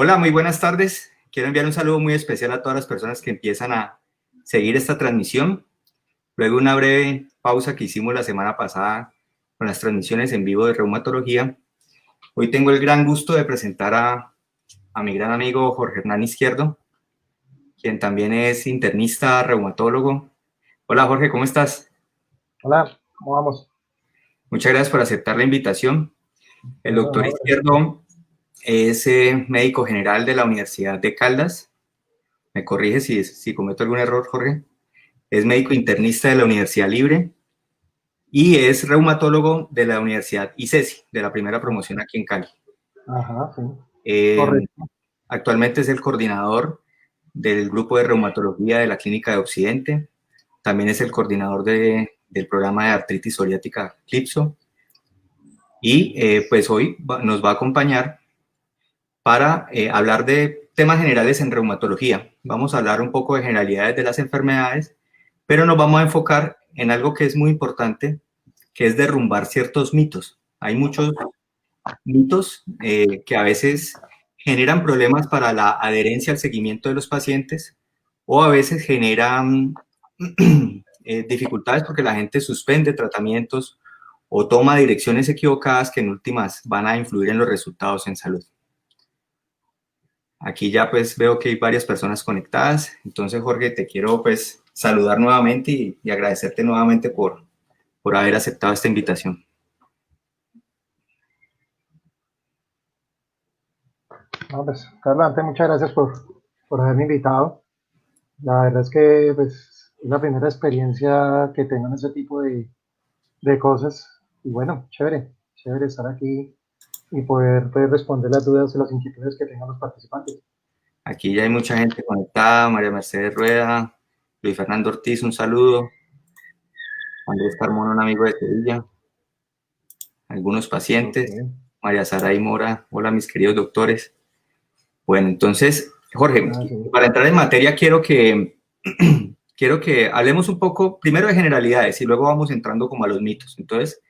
Hola, muy buenas tardes. Quiero enviar un saludo muy especial a todas las personas que empiezan a seguir esta transmisión. Luego de una breve pausa que hicimos la semana pasada con las transmisiones en vivo de reumatología, hoy tengo el gran gusto de presentar a mi gran amigo Jorge Hernán Izquierdo, quien también es internista, reumatólogo. Hola Jorge, ¿cómo estás? Hola, ¿cómo vamos? Muchas gracias por aceptar la invitación. El Bueno, doctor no, gracias. Izquierdo es médico general de la Universidad de Caldas. Me corrige si cometo algún error, Jorge. Es médico internista de la Universidad Libre y es reumatólogo de la Universidad ICESI, de la primera Ah, promoción aquí en Cali. ajá, sí, Eh, correcto. Actualmente es el coordinador del grupo de reumatología de la Clínica de Occidente. También es el coordinador del programa de artritis psoriática CLIPSO. Y pues hoy nos va a acompañar para hablar de temas generales en reumatología. Vamos a hablar un poco de generalidades de las enfermedades, pero nos vamos a enfocar en algo que es muy importante, que es derrumbar ciertos mitos. Hay muchos mitos que a veces generan problemas para la adherencia al seguimiento de los pacientes o a veces generan dificultades porque la gente suspende tratamientos o toma direcciones equivocadas que en últimas van a influir en los resultados en salud. Aquí ya pues veo que hay varias personas conectadas. Entonces, Jorge, te quiero pues saludar nuevamente y agradecerte nuevamente por haber aceptado esta invitación. No, pues, Carlos, antes muchas gracias por haberme invitado. La verdad es que pues, es la primera experiencia que tengo en ese tipo de cosas. Y bueno, chévere, chévere estar aquí y poder pues, responder las dudas y las inquietudes que tengan los participantes. Aquí ya hay mucha gente conectada. María Mercedes Rueda, Luis Fernando Ortiz, un saludo. Andrés Carmona, un amigo de Sevilla. Algunos Ok. pacientes. María Saray Mora, hola mis queridos doctores. Bueno, entonces, Jorge, Ah, sí. para entrar en materia quiero que hablemos un poco primero de generalidades y luego vamos entrando como a los mitos. Entonces,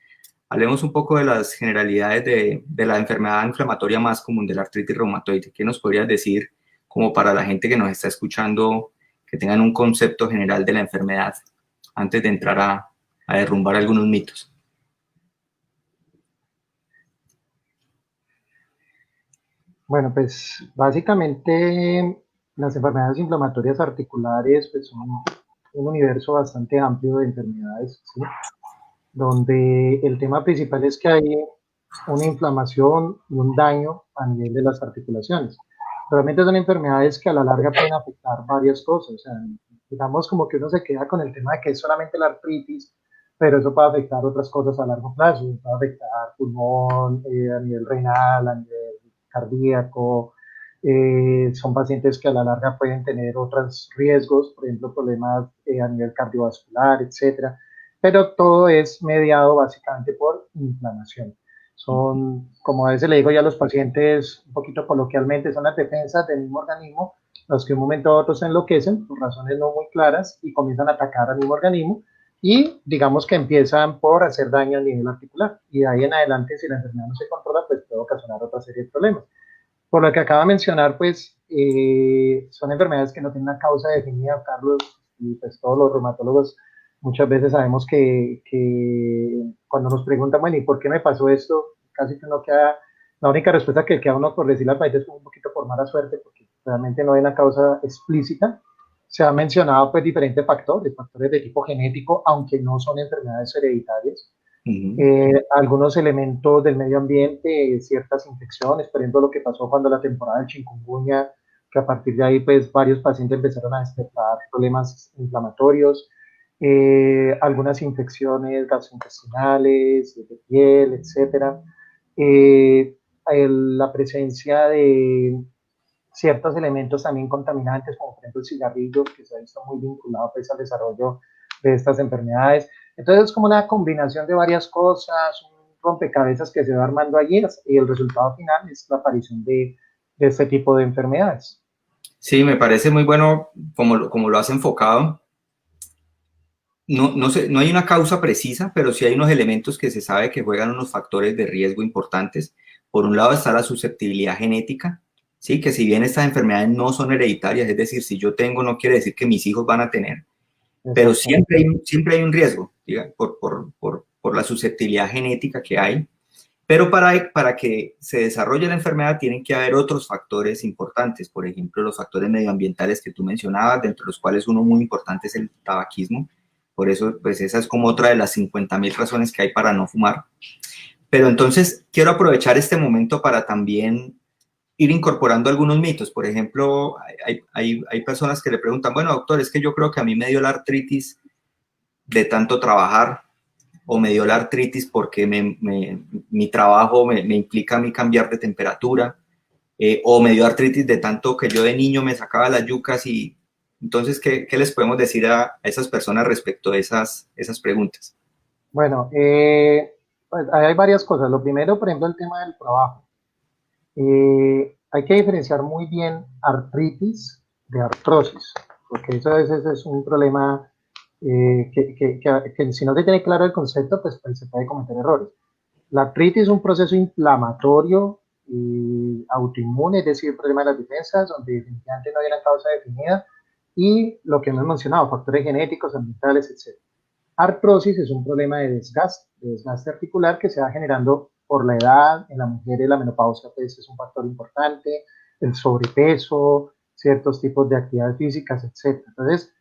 hablemos un poco de las generalidades de la enfermedad inflamatoria más común, de la artritis reumatoide. ¿Qué nos podrías decir como para la gente que nos está escuchando, que tengan un concepto general de la enfermedad antes de entrar a derrumbar algunos mitos? Bueno, pues básicamente las enfermedades inflamatorias articulares pues, son un universo bastante amplio de enfermedades, ¿sí? Donde el tema principal es que hay una inflamación y un daño a nivel de las articulaciones. Realmente son enfermedades que a la larga pueden afectar varias cosas. O sea, digamos como que uno se queda con el tema de que es solamente la artritis, pero eso puede afectar otras cosas a largo plazo. Puede afectar pulmón, a nivel renal, a nivel cardíaco. Son pacientes que a la larga pueden tener otros riesgos, por ejemplo, problemas a nivel cardiovascular, etcétera, pero todo es mediado básicamente por inflamación. Son, como a veces le digo ya a los pacientes, un poquito coloquialmente, son las defensas del mismo organismo, los que de un momento a otro se enloquecen por razones no muy claras y comienzan a atacar al mismo organismo y digamos que empiezan por hacer daño a nivel articular. Y de ahí en adelante, si la enfermedad no se controla, pues puede ocasionar otra serie de problemas. Por lo que acaba de mencionar, pues son enfermedades que no tienen una causa definida, Carlos, y pues todos los reumatólogos muchas veces sabemos que cuando nos preguntan, bueno, ¿y por qué me pasó esto? Casi que uno queda, la única respuesta que queda uno por decirle al país es un poquito por mala suerte, porque realmente no hay una causa explícita. Se han mencionado pues diferentes factores, factores de tipo genético, aunque no son enfermedades hereditarias, Uh -huh. algunos elementos del medio ambiente, ciertas infecciones, por ejemplo, lo que pasó cuando la temporada del chikungunya, que a partir de ahí, pues, varios pacientes empezaron a despertar problemas inflamatorios, algunas infecciones gastrointestinales, de piel, etcétera. La presencia de ciertos elementos también contaminantes, como por ejemplo el cigarrillo, que se ha visto muy vinculado pues, al desarrollo de estas enfermedades. Entonces es como una combinación de varias cosas, un rompecabezas que se va armando allí y el resultado final es la aparición de este tipo de enfermedades. Sí, me parece muy bueno como lo has enfocado. No sé, no hay una causa precisa, pero sí hay unos elementos que se sabe que juegan unos factores de riesgo importantes. Por un lado está la susceptibilidad genética, ¿sí? Que si bien estas enfermedades no son hereditarias, es decir, si yo tengo, no quiere decir que mis hijos van a tener, pero siempre hay un riesgo, diga, por la susceptibilidad genética que hay. Pero para que se desarrolle la enfermedad tienen que haber otros factores importantes, por ejemplo, los factores medioambientales que tú mencionabas, dentro de los cuales uno muy importante es el tabaquismo. Por eso, pues esa es como otra de las 50.000 razones que hay para no fumar. Pero entonces quiero aprovechar este momento para también ir incorporando algunos mitos. Por ejemplo, hay personas que le preguntan, bueno, doctor, es que yo creo que a mí me dio la artritis de tanto trabajar, o me dio la artritis porque mi trabajo me implica a mí cambiar de temperatura, o me dio artritis de tanto que yo de niño me sacaba las yucas. Y entonces, ¿qué les podemos decir a esas personas respecto a esas preguntas? Bueno, pues hay varias cosas. Lo primero, por ejemplo, el tema del trabajo. Hay que diferenciar muy bien artritis de artrosis, porque eso a veces es un problema que si no se tiene claro el concepto, pues se puede cometer errores. La artritis es un proceso inflamatorio y autoinmune, es decir, problema de las defensas, donde definitivamente no hay una causa definida, y lo que hemos mencionado, factores genéticos, ambientales, etc. Artrosis es un problema de desgaste articular que se va generando por la edad. En la mujer la menopausia pues, es un factor importante, el sobrepeso, ciertos tipos de actividades físicas, etc. Entonces,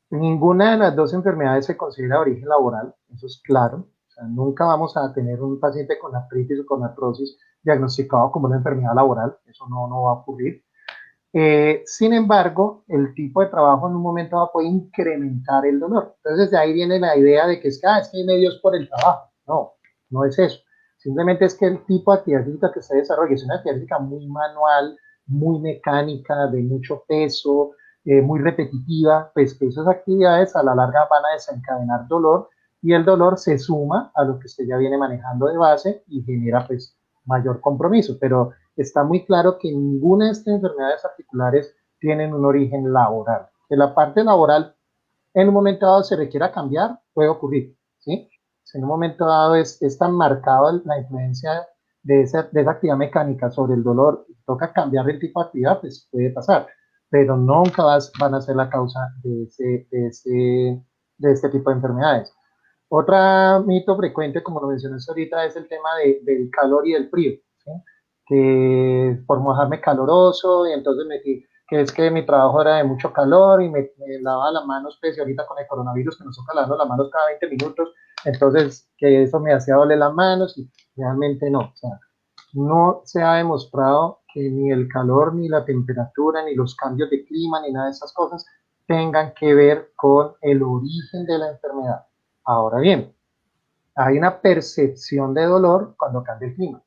ninguna de las dos enfermedades se considera de origen laboral, eso es claro. O sea, nunca vamos a tener un paciente con artritis o con artrosis diagnosticado como una enfermedad laboral, eso no va a ocurrir. Sin embargo, el tipo de trabajo en un momento dado puede incrementar el dolor. Entonces, de ahí viene la idea de que es que hay medios por el trabajo. No, no es eso. Simplemente es que el tipo de actividad física que se desarrolla es una actividad física muy manual, muy mecánica, de mucho peso, muy repetitiva. Pues que esas actividades a la larga van a desencadenar dolor y el dolor se suma a lo que usted ya viene manejando de base y genera pues mayor compromiso. Pero está muy claro que ninguna de estas enfermedades articulares tienen un origen laboral. Que la parte laboral en un momento dado se requiera cambiar, puede ocurrir, ¿sí? Si en un momento dado es tan marcada la influencia de esa actividad mecánica sobre el dolor, toca cambiar el tipo de actividad, pues puede pasar, pero nunca van a ser la causa de este tipo de enfermedades. Otro mito frecuente, como lo mencionaste ahorita, es el tema del calor y del frío, ¿sí? Que por mojarme caloroso y entonces que es que mi trabajo era de mucho calor y me lavaba las manos, pues, y ahorita con el coronavirus que nos toca lavarnos las manos cada 20 minutos, entonces que eso me hacía doler las manos y realmente no. O sea, no se ha demostrado que ni el calor, ni la temperatura, ni los cambios de clima, ni nada de esas cosas tengan que ver con el origen de la enfermedad. Ahora bien, hay una percepción de dolor cuando cambia el clima.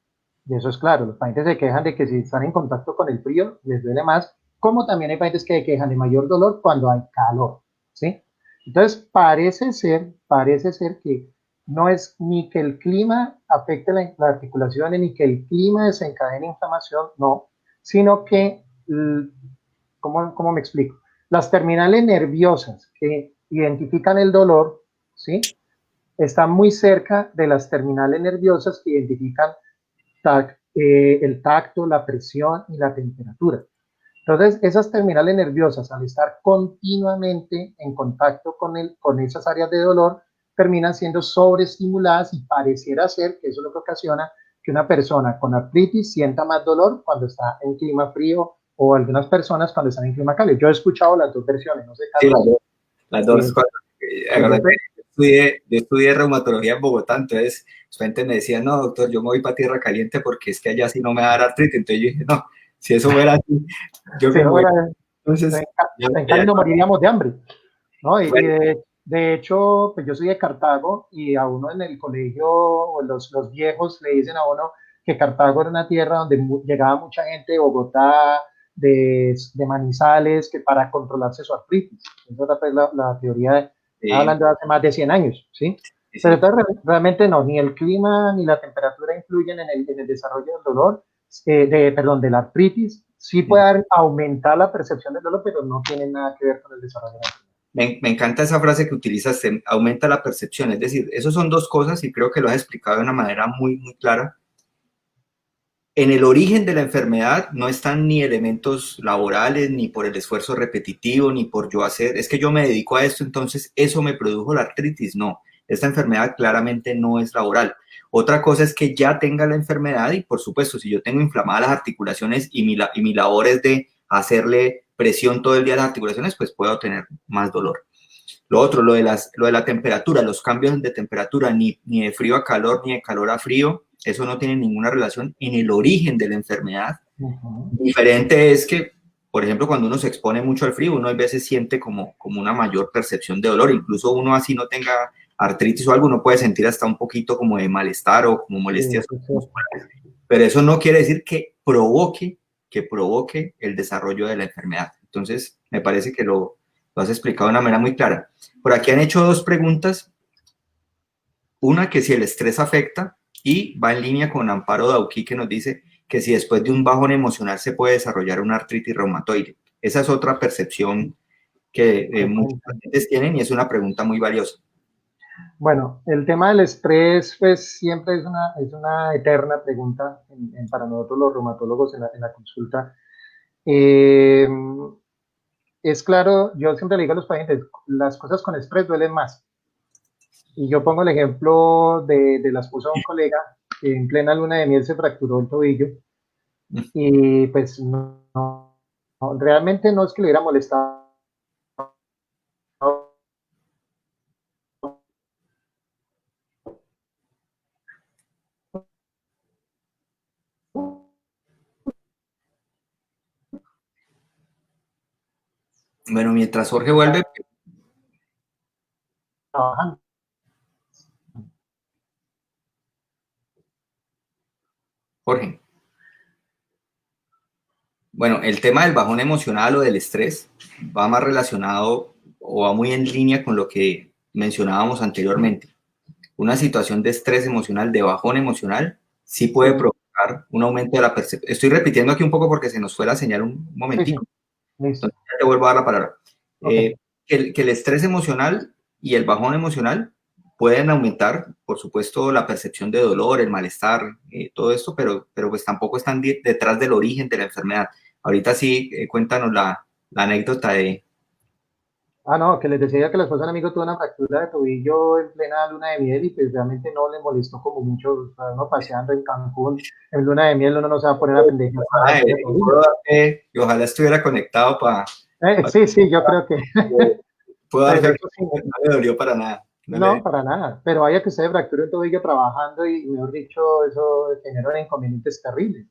Y eso es claro, los pacientes se quejan de que si están en contacto con el frío les duele más, como también hay pacientes que se quejan de mayor dolor cuando hay calor, ¿sí? Entonces, parece ser que no es ni que el clima afecte la articulación, ni que el clima desencadene inflamación, no, sino que, ¿cómo me explico? Las terminales nerviosas que identifican el dolor, ¿sí? Están muy cerca de las terminales nerviosas que identifican el tacto, la presión y la temperatura. Entonces, esas terminales nerviosas, al estar continuamente en contacto con esas áreas de dolor, terminan siendo sobreestimuladas y pareciera ser que eso es lo que ocasiona que una persona con artritis sienta más dolor cuando está en clima frío o algunas personas cuando están en clima cálido. Yo he escuchado las dos versiones, no sé, Carlos. Sí, las dos. Yo estudié reumatología en Bogotá, entonces los pacientes me decían, no, doctor, yo me voy para tierra caliente porque es que allá sí no me va a dar artritis. Entonces yo dije, no, si eso fuera así, yo si me no voy. fuera, Entonces, en Cali nos moriríamos de hambre, ¿no? Y bueno, de hecho, pues yo soy de Cartago y a uno en el colegio, o los viejos le dicen a uno que Cartago era una tierra donde llegaba mucha gente de Bogotá, de Manizales, que para controlarse su artritis. Esa era pues la teoría, hablando de hace más de 100 años, ¿sí? sí, Pero sí. entonces realmente no, ni el clima ni la temperatura influyen en el desarrollo del dolor, de la artritis. Sí puede aumentar la percepción del dolor, pero no tiene nada que ver con el desarrollo de la enfermedad. Me encanta esa frase que utilizas, aumenta la percepción. Es decir, esos son dos cosas y creo que lo has explicado de una manera muy, muy clara. en el origen de la enfermedad no están ni elementos laborales, ni por el esfuerzo repetitivo, ni por yo hacer, es que yo me dedico a esto, entonces eso me produjo la artritis. No, esta enfermedad claramente no es laboral. Otra cosa es que ya tenga la enfermedad y, por supuesto, si yo tengo inflamadas las articulaciones y mi labor es de hacerle presión todo el día a las articulaciones, pues puedo tener más dolor. Lo otro, lo de la temperatura, los cambios de temperatura, ni de frío a calor, ni de calor a frío, eso no tiene ninguna relación en el origen de la enfermedad. Diferente es que, por ejemplo, cuando uno se expone mucho al frío, uno a veces siente como una mayor percepción de dolor. Incluso uno así no tenga artritis o algo, uno puede sentir hasta un poquito como de malestar o como molestias musculares. Pero eso no quiere decir que provoque el desarrollo de la enfermedad. Entonces, me parece que lo has explicado de una manera muy clara. Por aquí han hecho dos preguntas. Una, que si el estrés afecta, y va en línea con Amparo Dauquí, que nos dice que si después de un bajón emocional se puede desarrollar una artritis reumatoide. Esa es otra percepción que muchos pacientes tienen y es una pregunta muy valiosa. Bueno, el tema del estrés, pues siempre es una eterna pregunta para nosotros los reumatólogos en la consulta. Es claro, yo siempre le digo a los pacientes, las cosas con estrés duelen más. Y yo pongo el ejemplo de la esposa de un colega que en plena luna de miel se fracturó el tobillo y pues realmente no es que le hubiera molestado. Bueno, mientras Jorge vuelve. Trabajando. Jorge. Bueno, el tema del bajón emocional o del estrés va más relacionado o va muy en línea con lo que mencionábamos anteriormente. Una situación de estrés emocional, de bajón emocional, sí puede provocar un aumento de la percepción. Estoy repitiendo aquí un poco porque se nos fue la señal un momentico. Sí, sí. Entonces ya te vuelvo a dar la palabra. Okay. Que el estrés emocional y el bajón emocional pueden aumentar, por supuesto, la percepción de dolor, el malestar, todo esto, pero pues tampoco están detrás del origen de la enfermedad. Ahorita sí, cuéntanos la anécdota de... No, que les decía que la esposa de un amigo tuvo una fractura de tobillo en plena luna de miel y pues realmente no le molestó como mucho, o sea, uno paseando en Cancún en luna de miel, uno no se va a poner a pendejar con una fractura de tobillo. Y ojalá estuviera conectado para... Sí, yo creo que... Puedo dar fe que sí. no le dolió para nada. No, para nada, pero vaya que usted se fracture un tobillo trabajando y, mejor dicho, eso genera inconvenientes terribles.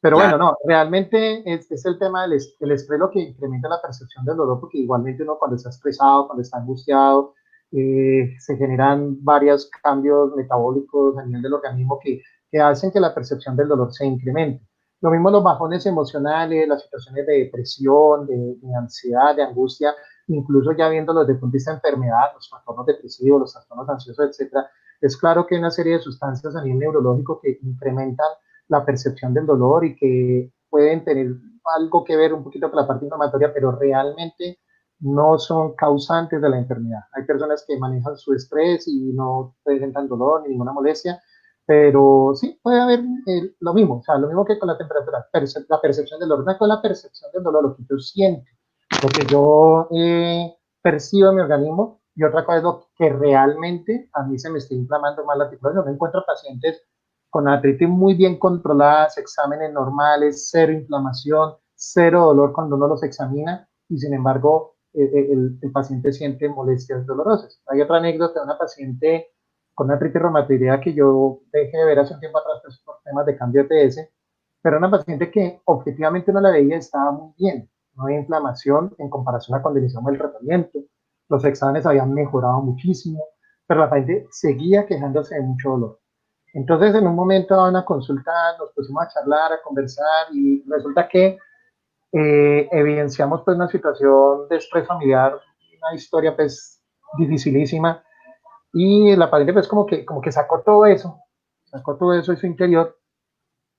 Pero Claro. bueno, no, realmente es el tema del el estrés lo que incrementa la percepción del dolor, porque igualmente uno cuando está estresado, cuando está angustiado, se generan varios cambios metabólicos a nivel del organismo que hacen que la percepción del dolor se incremente. Lo mismo los bajones emocionales, las situaciones de depresión, de ansiedad, de angustia, incluso ya viéndolo desde el punto de vista de enfermedad, los trastornos depresivos, los trastornos ansiosos, etcétera, es claro que hay una serie de sustancias a nivel neurológico que incrementan la percepción del dolor y que pueden tener algo que ver un poquito con la parte inflamatoria, pero realmente no son causantes de la enfermedad. Hay personas que manejan su estrés y no presentan dolor ni ninguna molestia, pero sí puede haber lo mismo, o sea, lo mismo que con la temperatura, la percepción del dolor, no es con la percepción del dolor, lo que yo siento, lo que yo percibo en mi organismo, y otra cosa es lo que realmente a mí se me está inflamando más la articulación. Yo me encuentro pacientes con artritis muy bien controladas, exámenes normales, cero inflamación, cero dolor cuando uno los examina y sin embargo el paciente siente molestias dolorosas. Hay otra anécdota de una paciente con una artritis reumatoidea que yo dejé de ver hace un tiempo atrás pues, por temas de cambio de TS, pero una paciente que objetivamente no la veía estaba muy bien, no había inflamación en comparación a cuando iniciamos el tratamiento, los exámenes habían mejorado muchísimo, pero la paciente seguía quejándose de mucho dolor. Entonces, en un momento a una consulta nos pusimos a charlar, a conversar y resulta que evidenciamos pues una situación de estrés familiar, una historia pues dificilísima y la paciente pues como que sacó todo eso de su interior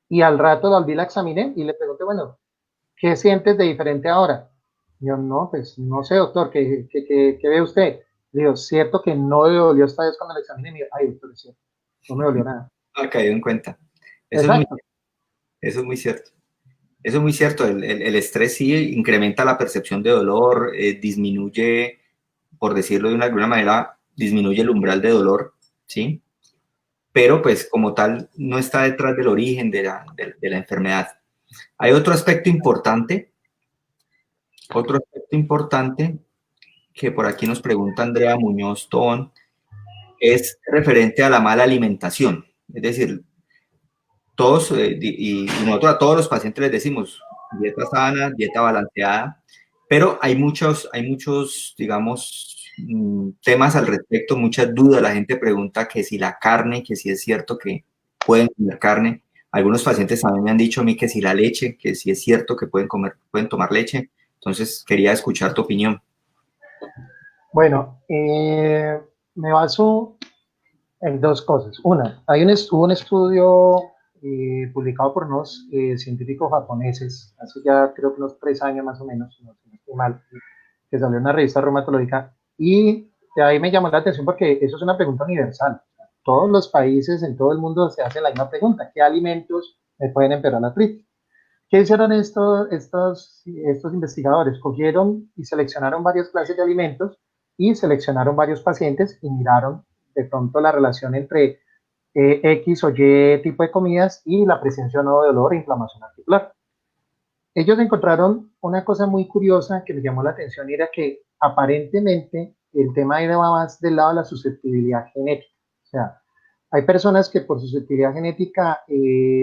y al rato la volví, la examiné y le pregunté, bueno, ¿qué sientes de diferente ahora? Y yo, no, pues no sé, doctor, ¿qué ve usted? Le digo, cierto que no le dolió esta vez cuando la examiné. Y me dijo, ay, doctor, es cierto, no me dolió nada. Ha caído en cuenta. Eso Exacto. Eso es muy cierto. Eso es muy cierto. El estrés sí incrementa la percepción de dolor, disminuye, por decirlo de alguna manera, disminuye el umbral de dolor, ¿sí? Pero pues como tal no está detrás del origen de la enfermedad. Hay otro aspecto importante que por aquí nos pregunta Andrea Muñoz Tobón, es referente a la mala alimentación. Es decir, todos, y nosotros a todos los pacientes les decimos dieta sana, dieta balanceada, pero hay muchos, digamos, temas al respecto, muchas dudas. La gente pregunta que si la carne, que si es cierto que pueden comer carne. Algunos pacientes también me han dicho a mí que si la leche, que si es cierto que pueden tomar leche. Entonces, quería escuchar tu opinión. Bueno, me baso en dos cosas. Una, hubo un estudio publicado por unos científicos japoneses, hace ya creo que unos 3 años más o menos, si no estoy mal, que salió en una revista reumatológica, y de ahí me llamó la atención porque eso es una pregunta universal. Todos los países en todo el mundo se hacen la misma pregunta: ¿qué alimentos me pueden empeorar la artritis? ¿Qué hicieron estos investigadores? Cogieron y seleccionaron varias clases de alimentos y seleccionaron varios pacientes y miraron de pronto la relación entre X o Y tipo de comidas y la presencia o no de dolor e inflamación articular. Ellos encontraron una cosa muy curiosa que me llamó la atención, y era que aparentemente el tema iba más del lado de la susceptibilidad genética. O sea, hay personas que por susceptibilidad genética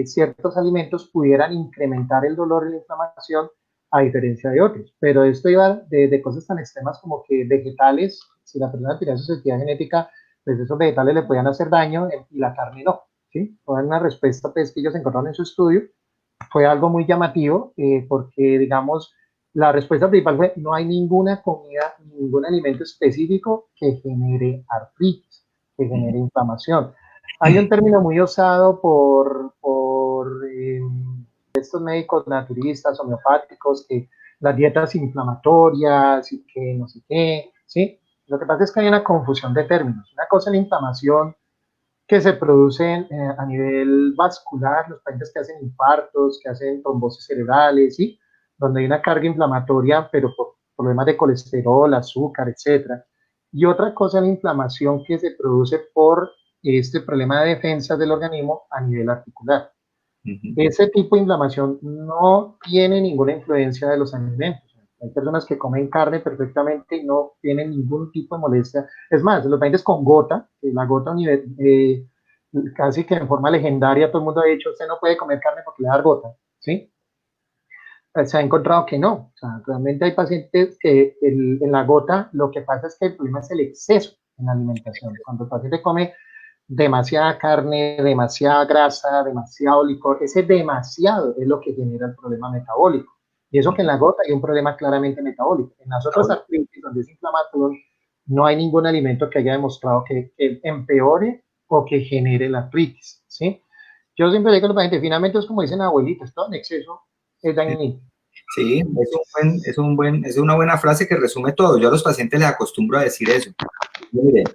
ciertos alimentos pudieran incrementar el dolor y la inflamación a diferencia de otros, pero esto iba de cosas tan extremas como que vegetales, si la persona tenía susceptibilidad genética, pues esos vegetales le podían hacer daño y la carne no, ¿sí? Fue una respuesta pues, que ellos encontraron en su estudio. Fue algo muy llamativo porque, digamos, la respuesta principal fue: no hay ninguna comida, ningún alimento específico que genere artritis, que genere inflamación. Hay un término muy usado por estos médicos naturistas, homeopáticos, que las dietas inflamatorias y que no sé qué, ¿sí? Lo que pasa es que hay una confusión de términos. Una cosa es la inflamación que se producen a nivel vascular, los pacientes que hacen infartos, que hacen trombosis cerebrales, ¿sí? Donde hay una carga inflamatoria, pero por problemas de colesterol, azúcar, etcétera. Y otra cosa es la inflamación que se produce por este problema de defensa del organismo a nivel articular. Ese tipo de inflamación no tiene ninguna influencia de los alimentos. Hay personas que comen carne perfectamente y no tienen ningún tipo de molestia. Es más, los pacientes con gota, la gota casi que en forma legendaria, todo el mundo ha dicho: usted no puede comer carne porque le da gota, ¿sí? Se ha encontrado que no. O sea, realmente hay pacientes que en la gota lo que pasa es que el problema es el exceso en la alimentación. Cuando el paciente come demasiada carne, demasiada grasa, demasiado licor, ese demasiado es lo que genera el problema metabólico. Y eso que en la gota hay un problema claramente metabólico. En las otras artritis, donde es inflamatorio, no hay ningún alimento que haya demostrado que empeore o que genere la artritis, ¿sí? Yo siempre digo a los pacientes: finalmente es como dicen abuelitos, todo en exceso es dañino. Sí, es una buena frase que resume todo. Yo a los pacientes les acostumbro a decir eso. Miren,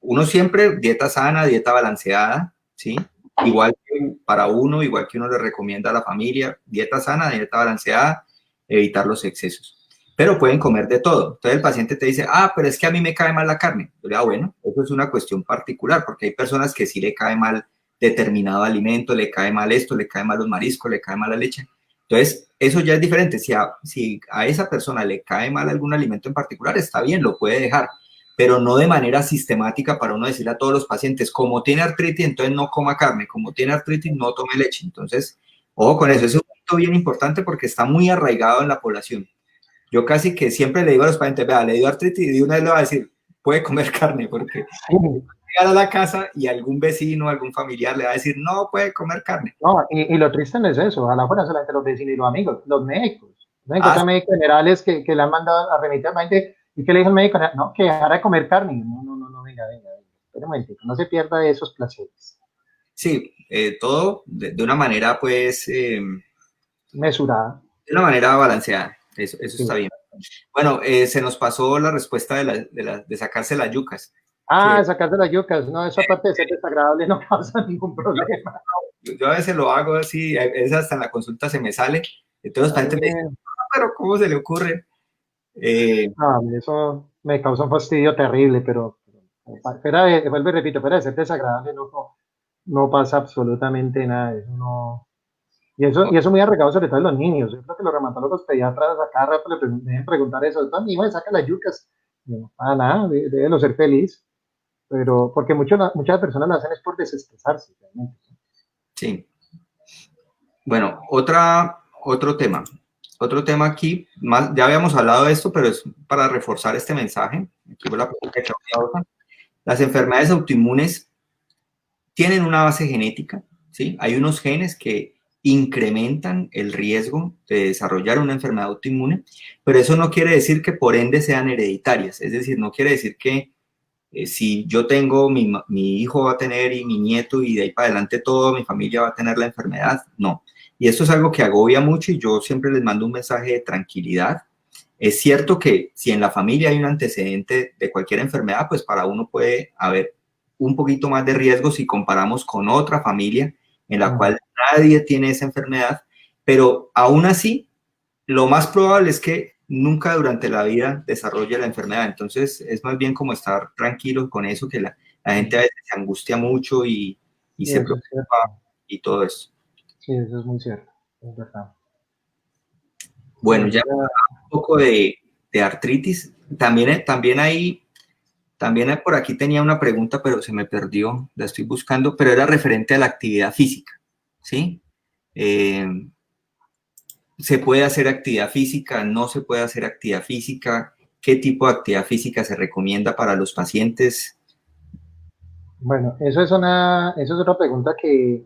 uno siempre dieta sana, dieta balanceada, ¿sí? Igual que para uno, igual que uno le recomienda a la familia, dieta sana, dieta balanceada, evitar los excesos. Pero pueden comer de todo. Entonces el paciente te dice: ah, pero es que a mí me cae mal la carne. Yo le digo: bueno, eso es una cuestión particular, porque hay personas que sí le cae mal determinado alimento, le cae mal esto, le cae mal los mariscos, le cae mal la leche. Entonces, eso ya es diferente. Si a esa persona le cae mal algún alimento en particular, está bien, lo puede dejar, pero no de manera sistemática para uno decirle a todos los pacientes: como tiene artritis, entonces no coma carne, como tiene artritis, no tome leche. Entonces, ojo con eso, es un punto bien importante porque está muy arraigado en la población. Yo casi que siempre le digo a los pacientes: vea, le dio artritis, y de una vez le va a decir: puede comer carne, porque llegar a la casa y algún vecino, algún familiar le va a decir: no puede comer carne. No, y lo triste no es eso, a la fuerza solamente los vecinos y los amigos, los médicos. No Ah, encuentran médicos generales que le han mandado a remitir a la gente. ¿Y qué le dijo el médico? No, que dejara de comer carne. No, no, no, no, venga, espera un momentito, no se pierda de esos placeres. sí, todo de una manera, pues, Mesurada. de una manera balanceada. Eso Sí. está bien. Bueno, se nos pasó la respuesta de sacarse las yucas. Ah, que sacarse las yucas. No, esa parte de ser desagradable no causa ningún problema. yo a veces lo hago así, es hasta en la consulta se me sale, entonces A la mí gente me dice, me, "Ah, pero ¿cómo se le ocurre?" Eh, a mí eso me causa un fastidio terrible, vuelvo y repito, fuera de ser desagradable no pasa absolutamente nada. Eso no, y eso muy arraigado sobre todo en los niños. Yo creo que los reumatólogos pediatras a cada rato deben preguntar eso. Entonces, mi hijo me saca las yucas. Y yo, ah, nada, debe ser feliz. Pero, porque muchas personas lo hacen es por desestresarse, realmente. sí, bueno, otro tema aquí, más, ya habíamos hablado de esto, pero es para reforzar este mensaje. Aquí fue la pregunta que había. Las enfermedades autoinmunes tienen una base genética, ¿sí? Hay unos genes que incrementan el riesgo de desarrollar una enfermedad autoinmune, pero eso no quiere decir que por ende sean hereditarias, es decir, no quiere decir que si yo tengo, mi hijo va a tener y mi nieto y de ahí para adelante toda mi familia va a tener la enfermedad, no. Y esto es algo que agobia mucho y yo siempre les mando un mensaje de tranquilidad. Es cierto que si en la familia hay un antecedente de cualquier enfermedad, pues para uno puede haber un poquito más de riesgo si comparamos con otra familia en la Ujú. cual nadie tiene esa enfermedad, pero aún así, lo más probable es que nunca durante la vida desarrolle la enfermedad. Entonces, es más bien como estar tranquilo con eso, que la gente a veces se angustia mucho y Sí, se eso es preocupa cierto. y todo eso. Sí, eso es muy cierto. Es verdad. Bueno, Bueno, ya un poco de artritis. También hay por aquí tenía una pregunta, pero se me perdió, la estoy buscando, pero era referente a la actividad física, ¿sí? Eh, ¿Se puede hacer actividad física? ¿No se puede hacer actividad física? ¿Qué tipo de actividad física se recomienda para los pacientes? bueno, eso es otra pregunta que,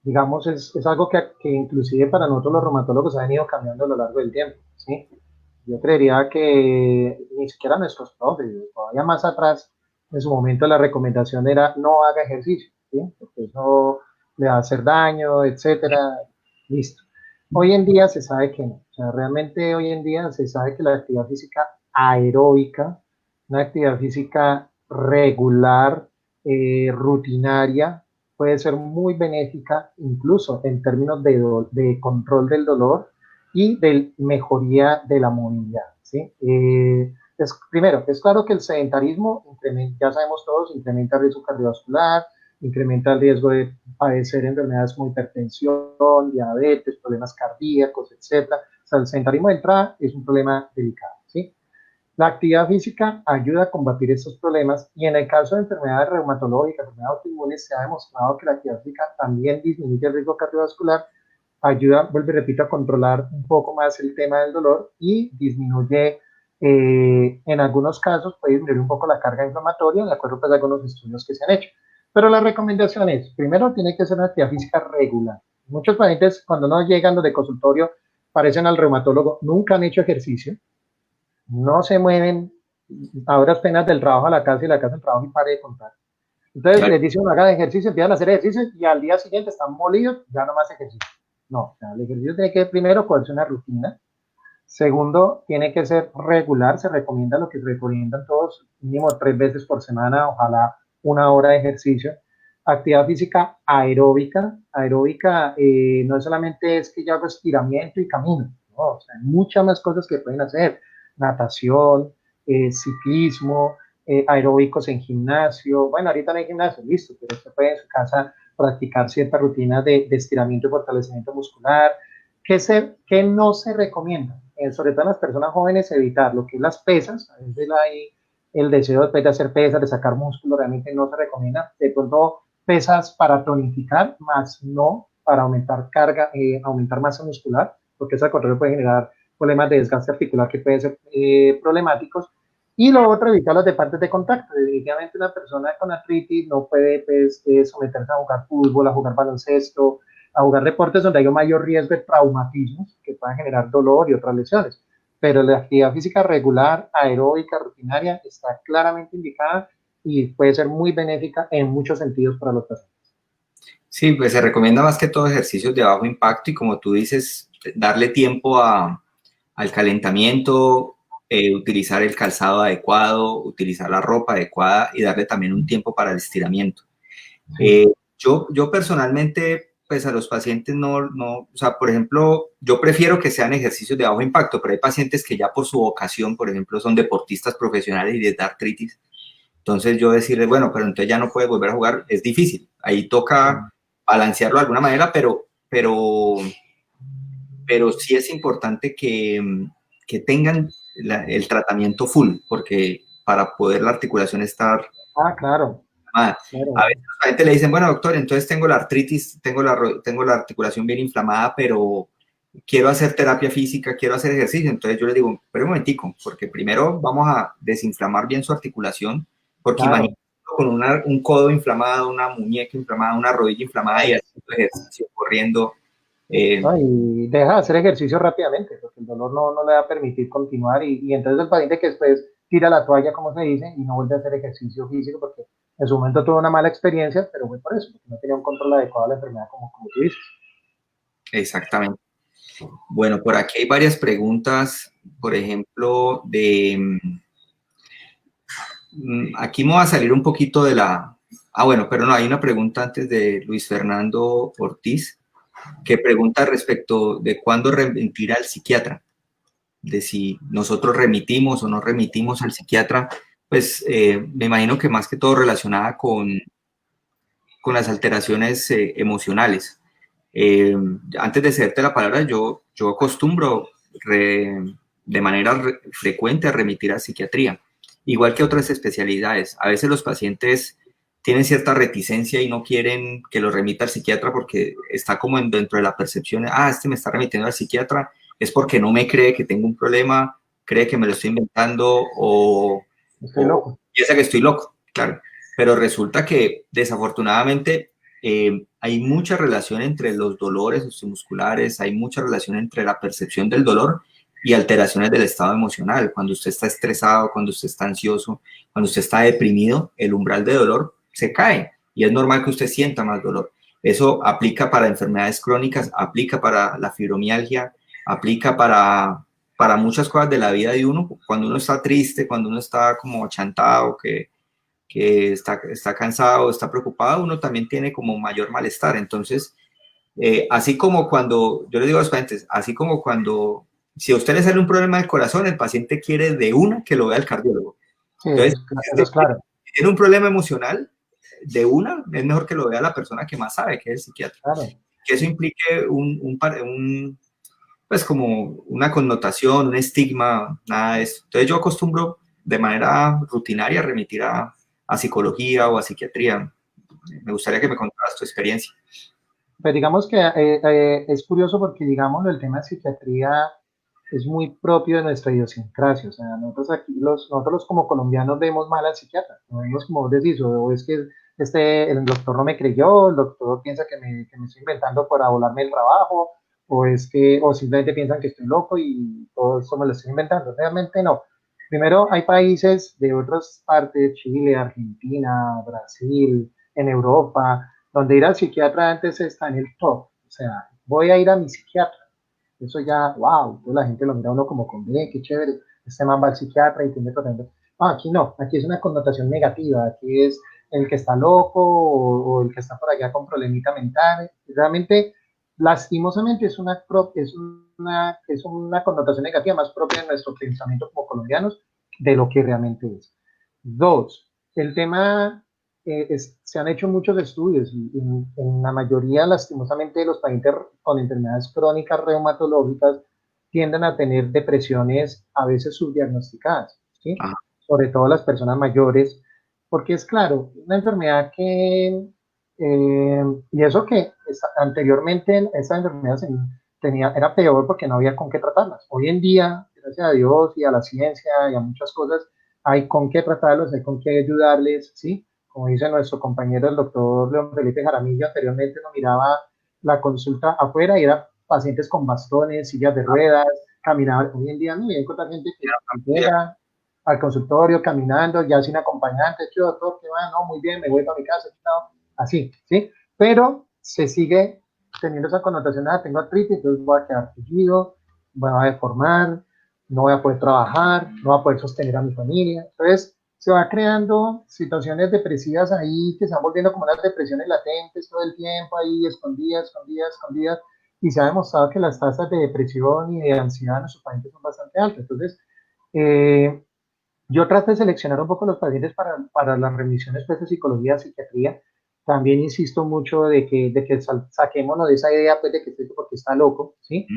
digamos, es algo que inclusive para nosotros los reumatólogos ha venido cambiando a lo largo del tiempo, ¿sí? Yo creería que ni siquiera nuestros profes, todavía más atrás, en su momento la recomendación era no haga ejercicio, ¿sí? Porque eso le va a hacer daño, etcétera. Listo. Hoy en día se sabe que no. O sea, realmente hoy en día se sabe que la actividad física aeróbica, una actividad física regular, rutinaria, puede ser muy benéfica incluso en términos de control del dolor y de mejoría de la movilidad. ¿Sí? Primero, es claro que el sedentarismo, ya sabemos todos, incrementa el riesgo cardiovascular, incrementa el riesgo de padecer enfermedades como hipertensión, diabetes, problemas cardíacos, etc. O sea, el sedentarismo de entrada es un problema delicado. ¿Sí? La actividad física ayuda a combatir estos problemas y en el caso de enfermedades reumatológicas, enfermedades autoinmunes, se ha demostrado que la actividad física también disminuye el riesgo cardiovascular, ayuda, vuelvo y repito, a controlar un poco más el tema del dolor y disminuye, en algunos casos, puede disminuir un poco la carga inflamatoria, de acuerdo pues, a algunos estudios que se han hecho. Pero la recomendación es, primero, tiene que ser una actividad física regular. Muchos pacientes, cuando no llegan de consultorio, parecen al reumatólogo, nunca han hecho ejercicio, no se mueven a horas penas del trabajo a la casa y la casa al trabajo y pare de contar. Entonces Claro, les dicen, haga ejercicio, empiezan a hacer ejercicio y al día siguiente están molidos, ya no más ejercicio. No, o sea, el ejercicio tiene que primero cogerse una rutina. Segundo, tiene que ser regular, se recomienda lo que recomiendan todos, mínimo 3 veces por semana, ojalá 1 hora de ejercicio. Actividad física aeróbica. Aeróbica no solamente es que yo hago estiramiento y camino, no, o sea, hay muchas más cosas que pueden hacer. Natación, ciclismo, aeróbicos en gimnasio. Bueno, ahorita no hay gimnasio, listo, pero usted puede en su casa practicar ciertas rutinas de estiramiento y fortalecimiento muscular. ¿Qué no se recomienda? Sobre todo en las personas jóvenes, evitar lo que es las pesas. A veces hay el deseo de hacer pesas, de sacar músculo, realmente no se recomienda. De pronto, pesas para tonificar, más no para aumentar carga, aumentar masa muscular, porque eso al contrario puede generar problemas de desgaste articular que pueden ser problemáticos. Y lo otro, evitar los deportes de contacto. Definitivamente una persona con artritis no puede pues, someterse a jugar fútbol, a jugar baloncesto, a jugar deportes donde hay un mayor riesgo de traumatismos que puedan generar dolor y otras lesiones. Pero la actividad física regular, aeróbica, rutinaria, está claramente indicada y puede ser muy benéfica en muchos sentidos para los pacientes. sí, pues se recomienda más que todo ejercicios de bajo impacto y como tú dices, darle tiempo al calentamiento, utilizar el calzado adecuado, utilizar la ropa adecuada y darle también un tiempo para el estiramiento. Sí. Yo personalmente, pues a los pacientes o sea, por ejemplo, yo prefiero que sean ejercicios de bajo impacto, pero hay pacientes que ya por su vocación, por ejemplo, son deportistas profesionales y les da artritis. Entonces yo decirles, bueno, pero entonces ya no puedes volver a jugar, es difícil. Ahí toca balancearlo de alguna manera, pero sí es importante que tengan el tratamiento full, porque para poder la articulación estar Claro, inflamada. A claro. veces la gente le dicen, bueno, doctor, entonces tengo la artritis, tengo la articulación bien inflamada, pero quiero hacer terapia física, quiero hacer ejercicio. Entonces yo le digo, pero un momentico, porque primero vamos a desinflamar bien su articulación, porque Claro, imagínate con un codo inflamado, una muñeca inflamada, una rodilla inflamada y claro. haciendo ejercicio, corriendo. eh, ¿No? Y deja de hacer ejercicio rápidamente, porque el dolor no le va a permitir continuar y entonces el paciente que después tira la toalla, como se dice, y no vuelve a hacer ejercicio físico porque en su momento tuvo una mala experiencia, pero fue por eso, porque no tenía un control adecuado de la enfermedad, como tú dices. Exactamente. Bueno, por aquí hay varias preguntas, por ejemplo, aquí me va a salir un poquito de la... Ah, bueno, pero no, hay una pregunta antes de Luis Fernando Ortiz, que pregunta respecto de cuándo remitir al psiquiatra, de si nosotros remitimos o no remitimos al psiquiatra, pues me imagino que más que todo relacionada con las alteraciones emocionales. Antes de cederte la palabra, yo acostumbro de manera frecuente a remitir a psiquiatría, igual que otras especialidades. A veces los pacientes tienen cierta reticencia y no quieren que lo remita al psiquiatra porque está como dentro de la percepción, este me está remitiendo al psiquiatra, es porque no me cree que tengo un problema, cree que me lo estoy inventando Estoy o loco. piensa que estoy loco, claro. Pero resulta que desafortunadamente hay mucha relación entre los dolores osteomusculares, hay mucha relación entre la percepción del dolor y alteraciones del estado emocional. Cuando usted está estresado, cuando usted está ansioso, cuando usted está deprimido, el umbral de dolor se cae y es normal que usted sienta más dolor. Eso aplica para enfermedades crónicas, aplica para la fibromialgia, aplica para muchas cosas de la vida de uno. Cuando uno está triste, cuando uno está como achantado, que está cansado, está preocupado, uno también tiene como mayor malestar. Entonces, así como cuando, yo le digo a los pacientes, así como cuando, si a usted le sale un problema del corazón, el paciente quiere de una que lo vea el cardiólogo. Sí, Entonces, si eso usted es claro. tiene un problema emocional, de una, es mejor que lo vea la persona que más sabe, que es el psiquiatra. Claro. Que eso implique pues como una connotación, un estigma, nada de eso. Entonces yo acostumbro de manera rutinaria remitir a psicología o a psiquiatría. Me gustaría que me contaras tu experiencia. Pues digamos que es curioso porque, digamos, el tema de psiquiatría es muy propio de nuestra idiosincrasia. O sea, nosotros aquí, nosotros como colombianos vemos mal al psiquiatra. No vemos como vos decís, o es que el doctor no me creyó, el doctor piensa que me estoy inventando para volarme el trabajo, o simplemente piensan que estoy loco y todo esto me lo estoy inventando. Realmente no. Primero, hay países de otras partes, Chile, Argentina, Brasil, en Europa, donde ir al psiquiatra antes está en el top. O sea, voy a ir a mi psiquiatra. Eso ya, wow, entonces la gente lo mira a uno como con, qué chévere, este man va al psiquiatra y tiene tratamiento. No, aquí no, aquí es una connotación negativa, aquí es el que está loco o el que está por allá con problemita mental. Realmente, lastimosamente, es una connotación negativa más propia de nuestro pensamiento como colombianos de lo que realmente es. Dos, el tema se han hecho muchos estudios y en la mayoría, lastimosamente, de los pacientes con enfermedades crónicas reumatológicas tienden a tener depresiones a veces subdiagnosticadas, ¿sí? Ajá. Sobre todo las personas mayores, porque es claro, una enfermedad y eso que anteriormente esa enfermedad era peor porque no había con qué tratarlas. Hoy en día, gracias a Dios y a la ciencia y a muchas cosas, hay con qué tratarlos, hay con qué ayudarles, ¿sí? Como dice nuestro compañero el doctor León Felipe Jaramillo, anteriormente nos miraba la consulta afuera y eran pacientes con bastones, sillas de ruedas, caminaban. Hoy en día no, hay que encontrar gente que llega al consultorio caminando, ya sin acompañante, yo doctor, ¿qué va? No, muy bien, me voy para mi casa, así, ¿sí? Pero se sigue teniendo esa connotación, tengo artritis, entonces voy a quedar tullido, voy a deformar, no voy a poder trabajar, no voy a poder sostener a mi familia. Entonces, se va creando situaciones depresivas ahí que se van volviendo como unas depresiones latentes todo el tiempo, ahí escondidas, escondidas, escondidas, y se ha demostrado que las tasas de depresión y de ansiedad en nuestros pacientes son bastante altas. Entonces, eh, yo trato de seleccionar un poco los pacientes para las remisiones pues, de psicología, psiquiatría. También insisto mucho de que saquémonos de esa idea pues, de que estoy porque está loco, ¿sí?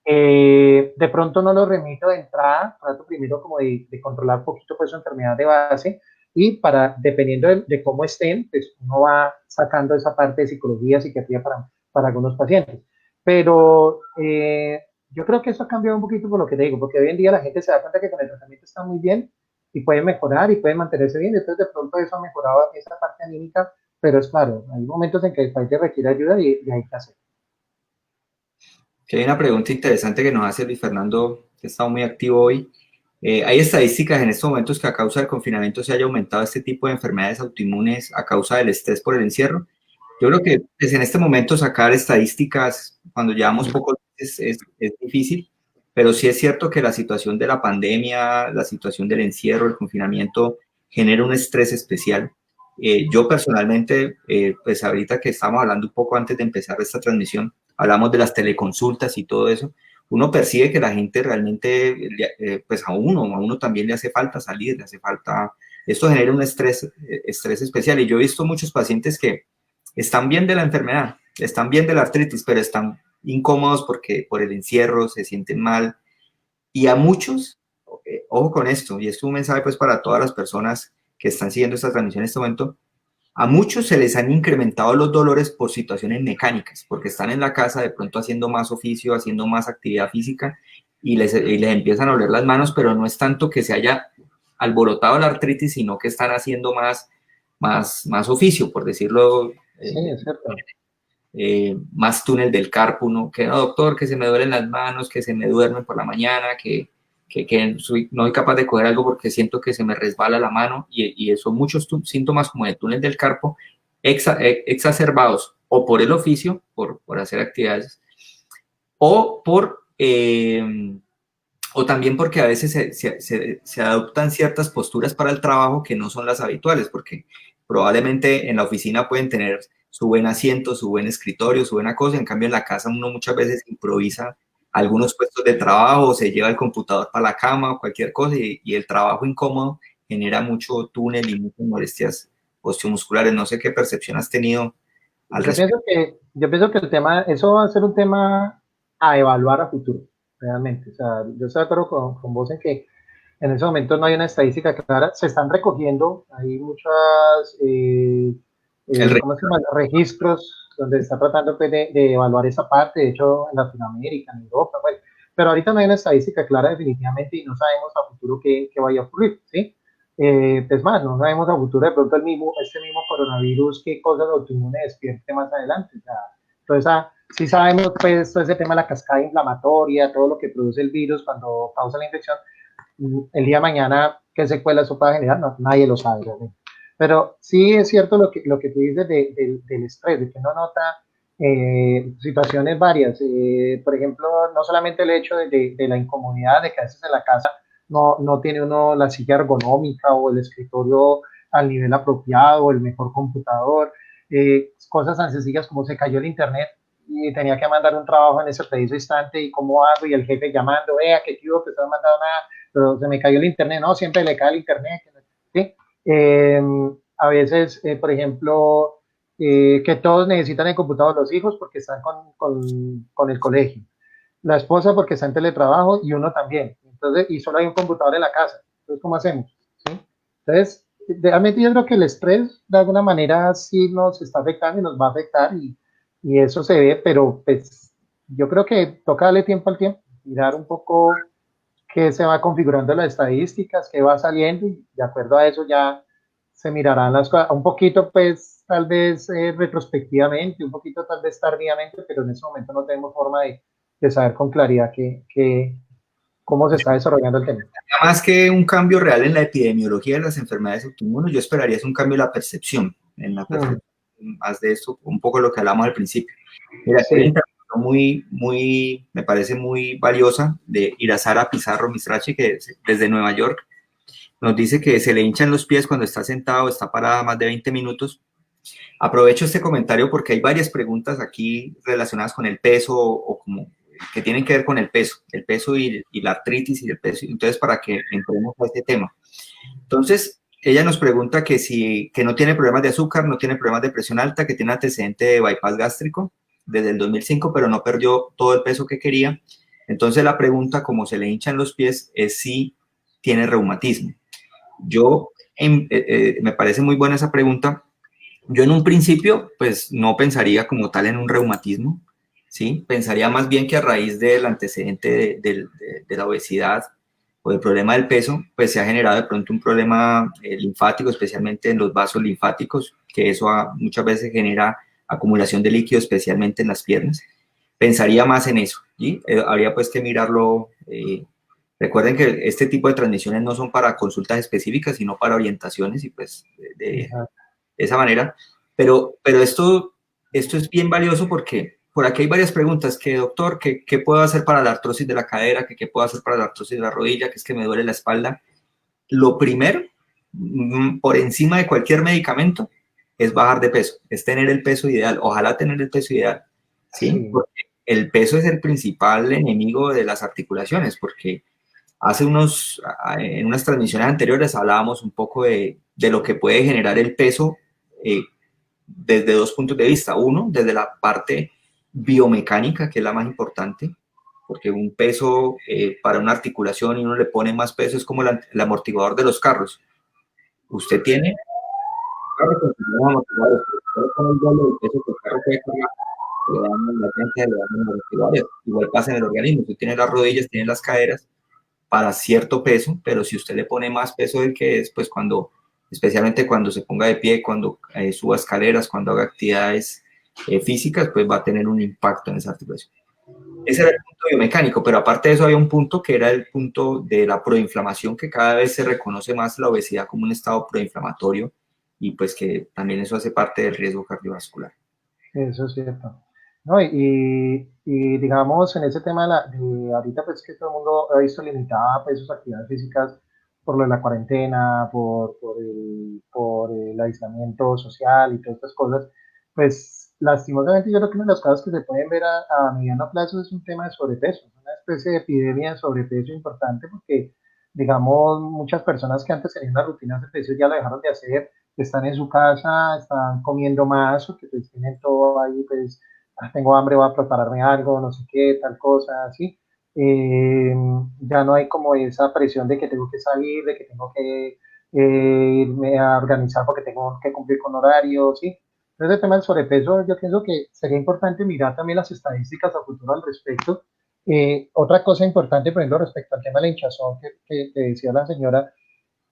De pronto no lo remito de entrada, trato primero como de controlar un poquito pues su enfermedad de base y dependiendo de cómo estén, pues uno va sacando esa parte de psicología, psiquiatría para algunos pacientes. Pero yo creo que eso ha cambiado un poquito por lo que te digo, porque hoy en día la gente se da cuenta que con el tratamiento está muy bien y puede mejorar y puede mantenerse bien, entonces de pronto eso ha mejorado esa parte anímica, pero es claro, hay momentos en que el paciente requiere ayuda y hay que hacerlo. Que hay una pregunta interesante que nos hace Luis Fernando, que está muy activo hoy. ¿Hay estadísticas en estos momentos que a causa del confinamiento se haya aumentado este tipo de enfermedades autoinmunes a causa del estrés por el encierro? Yo creo que pues, en este momento sacar estadísticas cuando llevamos pocos meses es difícil, pero sí es cierto que la situación de la pandemia, la situación del encierro, el confinamiento, genera un estrés especial. Yo personalmente, pues ahorita que estamos hablando un poco antes de empezar esta transmisión, hablamos de las teleconsultas y todo eso, uno percibe que la gente realmente, pues a uno también le hace falta salir, le hace falta, esto genera un estrés especial y yo he visto muchos pacientes que están bien de la enfermedad, están bien de la artritis, pero están incómodos porque por el encierro se sienten mal y a muchos, ojo con esto, y esto es un mensaje pues para todas las personas que están siguiendo esta transmisión en este momento, a muchos se les han incrementado los dolores por situaciones mecánicas, porque están en la casa de pronto haciendo más oficio, haciendo más actividad física y les empiezan a oler las manos, pero no es tanto que se haya alborotado la artritis, sino que están haciendo más oficio, por decirlo, Sí, es cierto. más túnel del carpo, ¿no? Que no, doctor, que se me duelen las manos, que se me duermen por la mañana, que no soy capaz de coger algo porque siento que se me resbala la mano y son muchos síntomas como de túnel del carpo exacerbados o por el oficio, por hacer actividades, o o también porque a veces se adoptan ciertas posturas para el trabajo que no son las habituales, porque probablemente en la oficina pueden tener su buen asiento, su buen escritorio, su buena cosa, en cambio en la casa uno muchas veces improvisa algunos puestos de trabajo, o se lleva el computador para la cama o cualquier cosa y el trabajo incómodo genera mucho túnel y muchas molestias osteomusculares. No sé qué percepción has tenido al respecto. Yo pienso que el tema, eso va a ser un tema a evaluar a futuro, realmente. O sea, yo estoy de acuerdo con vos en que en ese momento no hay una estadística clara. Se están recogiendo, hay muchas, El ¿cómo se llama? Registros donde se está tratando pues, de evaluar esa parte, de hecho en Latinoamérica, en Europa, bueno, pero ahorita no hay una estadística clara definitivamente y no sabemos a futuro qué vaya a ocurrir, ¿sí? Es más, no sabemos a futuro de pronto este mismo coronavirus qué cosas autoinmunes despierte más adelante. O sea, entonces, sí sabemos pues todo ese tema de la cascada inflamatoria, todo lo que produce el virus cuando causa la infección, el día de mañana qué secuelas eso pueda generar, no, nadie lo sabe realmente. Pero sí es cierto lo que tú dices del estrés, de que uno nota situaciones varias. Por ejemplo, no solamente el hecho de la incomodidad de que a veces en la casa no tiene uno la silla ergonómica o el escritorio al nivel apropiado o el mejor computador, cosas tan sencillas como se cayó el internet y tenía que mandar un trabajo en ese preciso instante y cómo hago y el jefe llamando, que tío, que estás mandando nada, pero se me cayó el internet, no, siempre le cae el internet, ¿sí? A veces, por ejemplo, que todos necesitan el computador, los hijos porque están con el colegio, la esposa porque está en teletrabajo y uno también, entonces, y solo hay un computador en la casa, entonces, ¿cómo hacemos? ¿Sí? Entonces, realmente yo creo que el estrés de alguna manera sí nos está afectando y nos va a afectar y eso se ve, pero pues yo creo que toca darle tiempo al tiempo, mirar un poco qué se va configurando las estadísticas, qué va saliendo y de acuerdo a eso ya se mirarán las cosas, un poquito pues tal vez retrospectivamente, un poquito tal vez tardíamente, pero en ese momento no tenemos forma de saber con claridad cómo se está desarrollando el tema. Más que un cambio real en la epidemiología de las enfermedades autoinmunes, yo esperaría es un cambio en la percepción, más de eso, un poco lo que hablamos al principio. Mira, Sí. me parece muy valiosa, de Irazara Pizarro Mistrachi, que desde Nueva York nos dice que se le hinchan los pies cuando está sentado, está parada más de 20 minutos. Aprovecho este comentario porque hay varias preguntas aquí relacionadas con el peso o como que tienen que ver con el peso y la artritis y el peso. Entonces, para que entremos a este tema. Entonces, ella nos pregunta que no tiene problemas de azúcar, no tiene problemas de presión alta, que tiene antecedente de bypass gástrico desde el 2005, pero no perdió todo el peso que quería. Entonces, la pregunta, como se le hinchan los pies, es si tiene reumatismo. Me parece muy buena esa pregunta. Yo en un principio, pues no pensaría como tal en un reumatismo, ¿sí? Pensaría más bien que a raíz del antecedente de la obesidad o del problema del peso, pues se ha generado de pronto un problema linfático, especialmente en los vasos linfáticos, que eso muchas veces genera acumulación de líquido, especialmente en las piernas. Pensaría más en eso, ¿sí? Habría pues que mirarlo. Recuerden que este tipo de transmisiones no son para consultas específicas, sino para orientaciones y pues de esa manera. Pero esto es bien valioso porque por aquí hay varias preguntas. Que doctor, ¿qué puedo hacer para la artrosis de la cadera? ¿Qué puedo hacer para la artrosis de la rodilla? Que es que me duele la espalda. Lo primero, por encima de cualquier medicamento, es bajar de peso, es tener el peso ideal. Ojalá tener el peso ideal, ¿sí? Sí. Porque el peso es el principal enemigo de las articulaciones, porque en unas transmisiones anteriores hablábamos un poco de lo que puede generar el peso desde dos puntos de vista. Uno, desde la parte biomecánica, que es la más importante, porque un peso para una articulación y uno le pone más peso es como el amortiguador de los carros. Usted tiene carro con sus amortiguadores, pero con el doble del peso que el carro puede cargar, le dan la llanta, le dan los amortiguadores. Igual pasa en el organismo. Usted tiene las rodillas, tiene las caderas para cierto peso, pero si usted le pone más peso del que es, pues especialmente cuando se ponga de pie, cuando suba escaleras, cuando haga actividades físicas, pues va a tener un impacto en esa articulación. Ese era el punto biomecánico, pero aparte de eso había un punto que era el punto de la proinflamación, que cada vez se reconoce más la obesidad como un estado proinflamatorio y pues que también eso hace parte del riesgo cardiovascular. Eso es cierto. No, y digamos, en ese tema de ahorita, pues que todo el mundo ha visto limitada pues, sus actividades físicas por lo de la cuarentena, por el aislamiento social y todas estas cosas, pues lastimosamente yo creo que una de las cosas que se pueden ver a mediano plazo es un tema de sobrepeso, una especie de epidemia de sobrepeso importante porque, digamos, muchas personas que antes tenían una rutina de ejercicio ya lo dejaron de hacer, están en su casa, están comiendo más, o que pues tienen todo ahí, pues, tengo hambre, voy a prepararme algo, no sé qué, tal cosa, así. Ya no hay como esa presión de que tengo que salir, de que tengo que irme a organizar porque tengo que cumplir con horarios, ¿sí? Entonces el tema del sobrepeso, yo pienso que sería importante mirar también las estadísticas a futuro al respecto. Otra cosa importante, por ejemplo, respecto al tema de la hinchazón que decía la señora,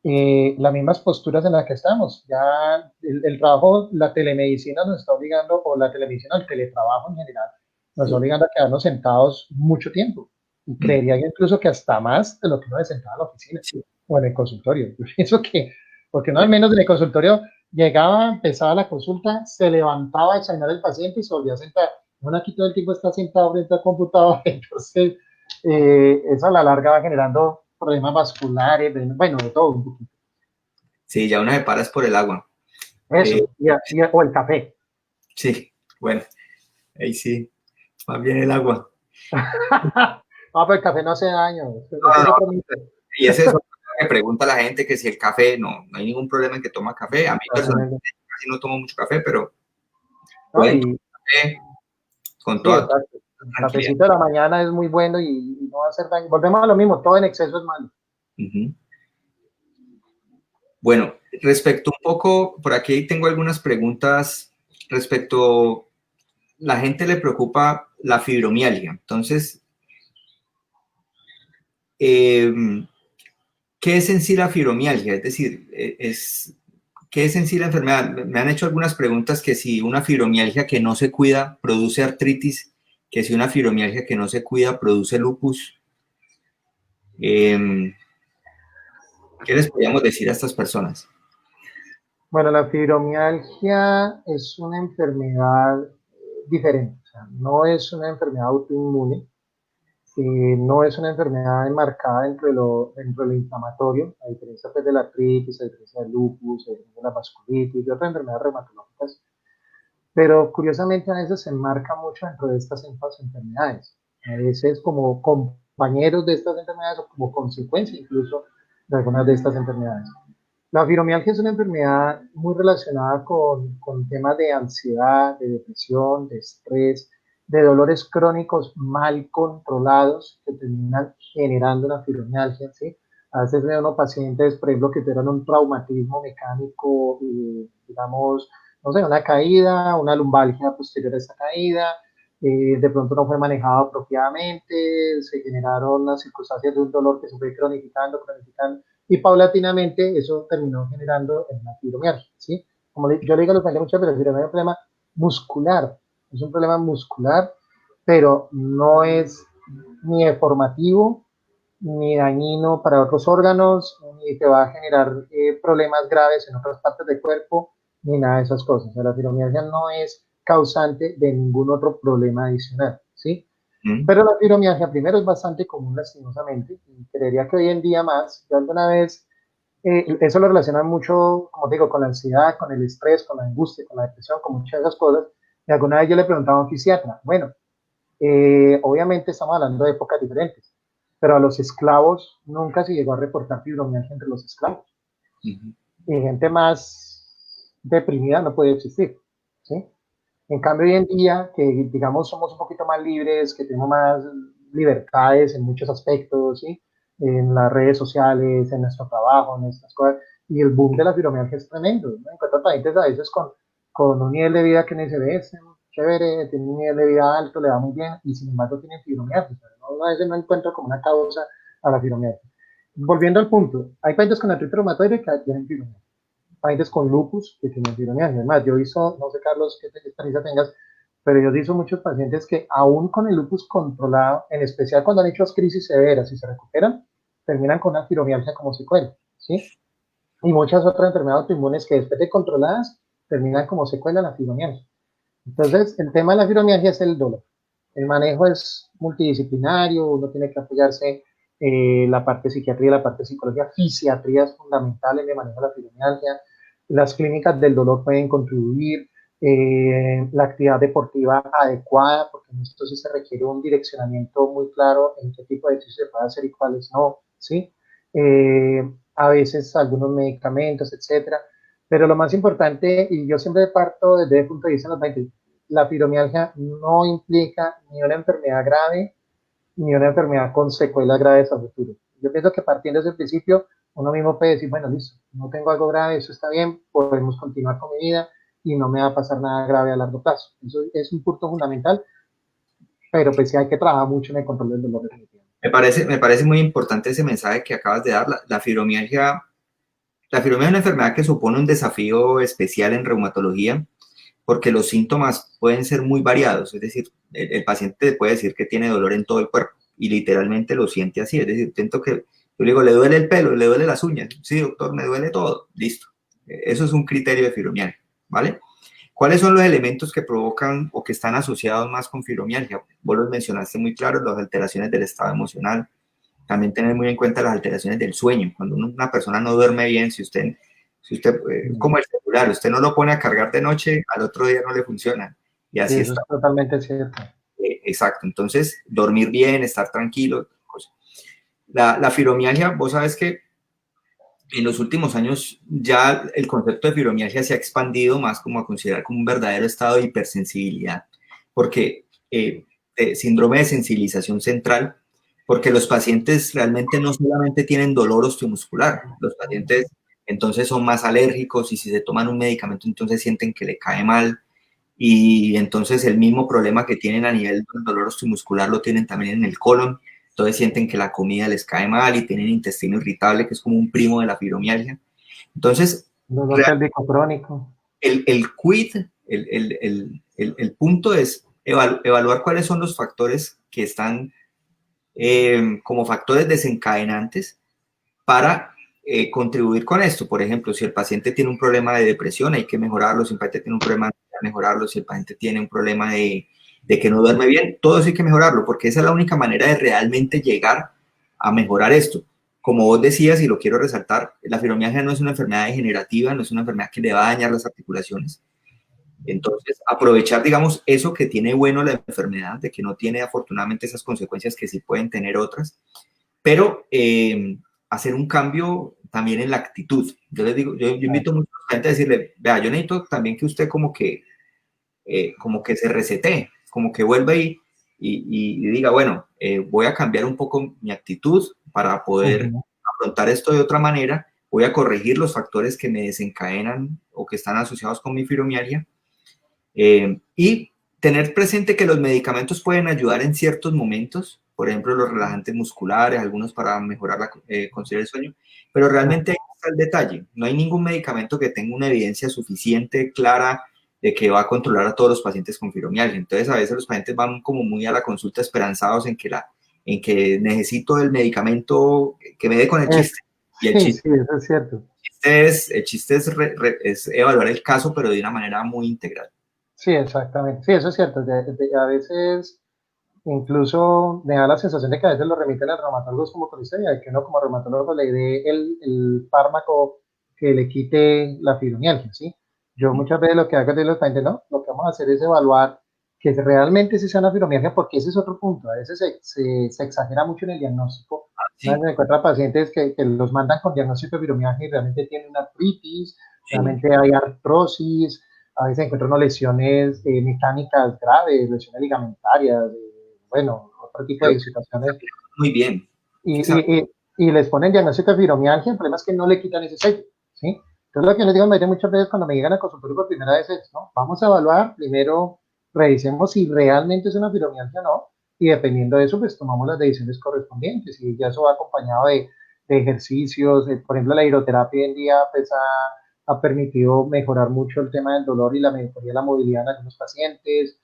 las mismas posturas en las que estamos. Ya el trabajo, la telemedicina nos está obligando, o la telemedicina, el teletrabajo en general, nos está obligando a quedarnos sentados mucho tiempo. Y creería yo incluso que hasta más de lo que uno se sentaba en la oficina o en el consultorio. Yo pienso que, porque no al menos en el consultorio llegaba, empezaba la consulta, se levantaba a examinar el paciente y se volvía a sentar. Uno aquí todo el tiempo está sentado frente al computador, entonces eso a la larga va generando problemas vasculares, bueno, de todo un poquito. Sí, ya uno se para es por el agua. Eso, o el café. Sí, bueno, ahí sí, más bien el agua. No, pero el café no hace daño. Y ese es eso que pregunta la gente, que si el café, no hay ningún problema en que toma café. A mí personalmente casi no tomo mucho café, pero pueden tomar café con toda tranquilidad. El cafecito de la mañana es muy bueno y no va a hacer daño. Volvemos a lo mismo, todo en exceso es malo. Bueno, respecto un poco, por aquí tengo algunas preguntas respecto, la gente le preocupa la fibromialgia. Entonces, ¿qué es en sí la fibromialgia? Es decir, ¿qué es en sí la enfermedad? Me han hecho algunas preguntas que si una fibromialgia que no se cuida produce artritis, que si una fibromialgia que no se cuida produce lupus. ¿Qué les podríamos decir a estas personas? Bueno, la fibromialgia es una enfermedad diferente. sea, no es una enfermedad autoinmune, no es una enfermedad enmarcada dentro de lo inflamatorio, a diferencia pues, de la artritis, a diferencia del lupus, a diferencia de la vasculitis y de otras enfermedades reumatológicas, pero curiosamente a veces se enmarca mucho dentro de estas enfermedades, a veces como compañeros de estas enfermedades o como consecuencia incluso de algunas de estas enfermedades. La fibromialgia es una enfermedad muy relacionada con temas de ansiedad, de depresión, de estrés, de dolores crónicos mal controlados que terminan generando una fibromialgia, ¿sí? A veces veo unos pacientes, por ejemplo, que tuvieron un traumatismo mecánico, digamos, no sé, una caída, una lumbalgia posterior a esa caída, de pronto no fue manejado apropiadamente, se generaron las circunstancias de un dolor que se fue cronificando, y paulatinamente eso terminó generando una fibromialgia, ¿sí? Como yo le digo a los pacientes muchas veces, la fibromialgia es un problema muscular, es un problema muscular, pero no es ni deformativo, ni dañino para otros órganos, ni te va a generar problemas graves en otras partes del cuerpo, ni nada de esas cosas. O sea, la fibromialgia no es causante de ningún otro problema adicional, ¿sí? Pero la fibromialgia primero es bastante común lastimosamente, y creería que hoy en día más. Yo alguna vez, eso lo relacionan mucho, como digo, con la ansiedad, con el estrés, con la angustia, con la depresión, con muchas de esas cosas, y alguna vez yo le preguntaba a un fisiatra, bueno, obviamente estamos hablando de épocas diferentes, pero a los esclavos nunca se llegó a reportar fibromialgia entre los esclavos. Y gente más deprimida no puede existir, ¿sí? En cambio, hoy en día, que digamos somos un poquito más libres, que tenemos más libertades en muchos aspectos, ¿sí? En las redes sociales, en nuestro trabajo, en nuestras cosas, y el boom de la fibromialgia es tremendo, ¿no? Encuentro pacientes a veces con un nivel de vida que no se ve, es chévere, tiene un nivel de vida alto, le va muy bien, y sin embargo tienen fibromialgia. ¿No? A veces no encuentro como una causa a la fibromialgia. Volviendo al punto, hay pacientes con artritis reumatoide que tienen fibromialgia, pacientes con lupus que tienen fibromialgia. Además, yo hizo, no sé Carlos qué experiencia tengas, pero yo hizo muchos pacientes que aún con el lupus controlado, en especial cuando han hecho crisis severas y se recuperan, terminan con una fibromialgia como secuela, ¿sí? Y muchas otras enfermedades autoinmunes que después de controladas terminan como secuela de la fibromialgia. Entonces, el tema de la fibromialgia es el dolor. El manejo es multidisciplinario, uno tiene que apoyarse la parte de psiquiatría, la parte de psicología, fisiatría es fundamental en el manejo de la fibromialgia. Las clínicas del dolor pueden contribuir, la actividad deportiva adecuada, porque en esto sí se requiere un direccionamiento muy claro en qué tipo de ejercicio se puede hacer y cuáles no, ¿sí? A veces algunos medicamentos, etcétera. Pero lo más importante, y yo siempre parto desde el punto de vista de los 20, la fibromialgia no implica ni una enfermedad grave ni una enfermedad con secuelas graves a futuro. Yo pienso que partiendo de ese principio, uno mismo puede decir, bueno, listo, no tengo algo grave, eso está bien, podemos continuar con mi vida y no me va a pasar nada grave a largo plazo. Eso es un punto fundamental, pero pues sí hay que trabajar mucho en el control del dolor. Me parece muy importante ese mensaje que acabas de dar. La fibromialgia es una enfermedad que supone un desafío especial en reumatología porque los síntomas pueden ser muy variados. Es decir, el paciente puede decir que tiene dolor en todo el cuerpo y literalmente lo siente así. Es decir, yo le digo, ¿le duele el pelo? ¿Le duele las uñas? Sí, doctor, me duele todo. Listo. Eso es un criterio de fibromialgia, ¿vale? ¿Cuáles son los elementos que provocan o que están asociados más con fibromialgia? Vos los mencionaste muy claros, las alteraciones del estado emocional. También tener muy en cuenta las alteraciones del sueño. Cuando una persona no duerme bien, si usted como el celular, usted no lo pone a cargar de noche, al otro día no le funciona. Y Sí, así eso está. es totalmente cierto. Exacto. Entonces, dormir bien, estar tranquilo. La fibromialgia, vos sabes que en los últimos años ya el concepto de fibromialgia se ha expandido más como a considerar como un verdadero estado de hipersensibilidad, porque síndrome de sensibilización central, porque los pacientes realmente no solamente tienen dolor osteomuscular, los pacientes entonces son más alérgicos y si se toman un medicamento entonces sienten que le cae mal y entonces el mismo problema que tienen a nivel del dolor osteomuscular lo tienen también en el colon. Entonces sienten que la comida les cae mal y tienen intestino irritable, que es como un primo de la fibromialgia. Entonces, Dolor pélvico crónico. el quid, el punto es evaluar cuáles son los factores que están como factores desencadenantes para contribuir con esto. Por ejemplo, si el paciente tiene un problema de depresión, hay que mejorarlo. Si el paciente tiene un problema de mejorarlo. Si el paciente tiene un problema de que no duerme bien, todo eso hay que mejorarlo, porque esa es la única manera de realmente llegar a mejorar esto. Como vos decías, y lo quiero resaltar, la fibromialgia no es una enfermedad degenerativa, no es una enfermedad que le va a dañar las articulaciones. Entonces, aprovechar, digamos, eso que tiene bueno la enfermedad, de que no tiene afortunadamente esas consecuencias que sí pueden tener otras, pero hacer un cambio también en la actitud. Yo les digo, yo invito mucho a la gente a decirle, vea, yo necesito también que usted como que se resete, como que vuelva y diga, bueno, voy a cambiar un poco mi actitud para poder afrontar esto de otra manera, voy a corregir los factores que me desencadenan o que están asociados con mi fibromialgia, y tener presente que los medicamentos pueden ayudar en ciertos momentos, por ejemplo, los relajantes musculares, algunos para mejorar la conciliación del sueño, pero realmente ahí está el detalle. No hay ningún medicamento que tenga una evidencia suficiente, clara, de que va a controlar a todos los pacientes con fibromialgia. Entonces, a veces los pacientes van como muy a la consulta esperanzados en que necesito el medicamento que me dé con el chiste. Y el Sí, chiste, sí, eso es cierto. el chiste es evaluar el caso, pero de una manera muy integral. Sí, exactamente. Sí, eso es cierto. A veces incluso me da la sensación de que a veces lo remiten a reumatólogos como con y que uno como reumatólogo le dé el fármaco que le quite la fibromialgia, ¿sí? Yo muchas veces lo que hago es decirle a los pacientes, no, lo que vamos a hacer es evaluar que realmente sí sea una fibromialgia, porque ese es otro punto. A veces se exagera mucho en el diagnóstico. Una vez Sí, me encuentro pacientes que los mandan con diagnóstico de fibromialgia y realmente tienen una artritis, sí. realmente hay artrosis, a veces encuentro unas lesiones mecánicas graves, lesiones ligamentarias, bueno, otro tipo Pero de situaciones, muy bien. y, y, y, y les ponen diagnóstico de fibromialgia, el problema es que no le quitan ese sello, ¿sí? Entonces lo que yo les digo a muchas veces cuando me llegan al consultorio por primera vez es, ¿no? Vamos a evaluar, primero revisemos si realmente es una fibromialgia o no, y dependiendo de eso, pues tomamos las decisiones correspondientes, y ya eso va acompañado de ejercicios, por ejemplo, la hidroterapia hoy en día pues ha permitido mejorar mucho el tema del dolor y la mejoría de la movilidad en algunos pacientes.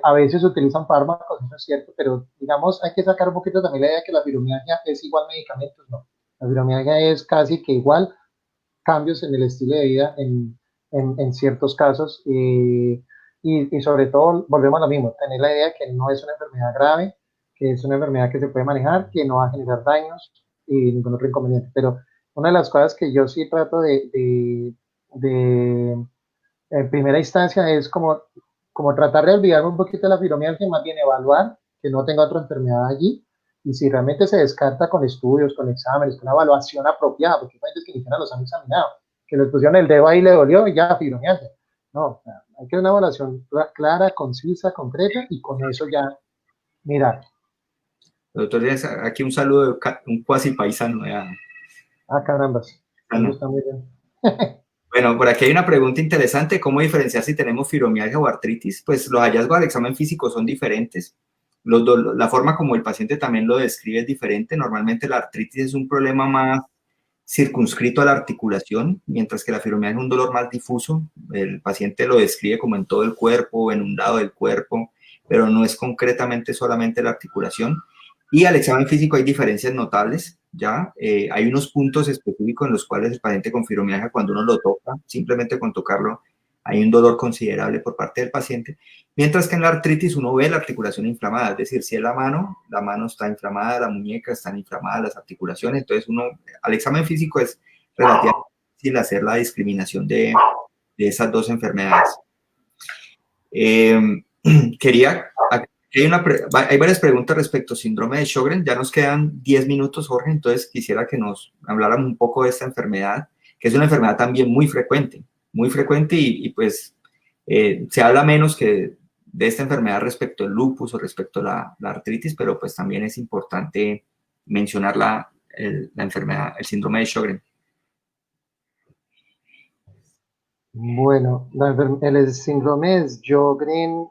A veces utilizan fármacos, eso es cierto, pero digamos, hay que sacar un poquito también la idea de que la fibromialgia es igual medicamentos, no. La fibromialgia es casi que igual cambios en el estilo de vida en ciertos casos, y sobre todo, volvemos a lo mismo, tener la idea de que no es una enfermedad grave, que es una enfermedad que se puede manejar, que no va a generar daños y ningún otro inconveniente. Pero una de las cosas que yo sí trato de en primera instancia es como tratar de olvidarme un poquito de la fibromialgia, más bien evaluar que no tenga otra enfermedad allí, y si realmente se descarta con estudios, con exámenes, con una evaluación apropiada, porque hay pacientes que ni siquiera los han examinado, que les pusieron el dedo ahí y le dolió y ya fibromialgia. No, hay que tener una evaluación clara, concisa, concreta, y con eso ya mirar. Doctor, aquí un saludo de un cuasi paisano. Ah, carambas, eso está muy bien. Bueno, por aquí hay una pregunta interesante, ¿cómo diferenciar si tenemos fibromialgia o artritis? Pues los hallazgos al examen físico son diferentes. La forma como el paciente también lo describe es diferente. Normalmente la artritis es un problema más circunscrito a la articulación, mientras que la fibromialgia es un dolor más difuso. El paciente lo describe como en todo el cuerpo, en un lado del cuerpo, pero no es concretamente solamente la articulación. Y al examen físico hay diferencias notables, ¿ya? Hay unos puntos específicos en los cuales el paciente con fibromialgia, cuando uno lo toca, simplemente con tocarlo, hay un dolor considerable por parte del paciente, mientras que en la artritis uno ve la articulación inflamada, es decir, si es la mano está inflamada, la muñeca están inflamadas, las articulaciones, entonces uno, al examen físico es relativamente difícil hacer la discriminación de esas dos enfermedades. Quería hay varias preguntas respecto al síndrome de Sjögren. Ya nos quedan 10 minutos, Jorge, entonces quisiera que nos habláramos un poco de esta enfermedad, que es una enfermedad también muy frecuente y pues se habla menos que de esta enfermedad respecto al lupus o respecto a la artritis, pero pues también es importante mencionar la enfermedad, el síndrome de Sjögren. Bueno, el síndrome de Sjögren,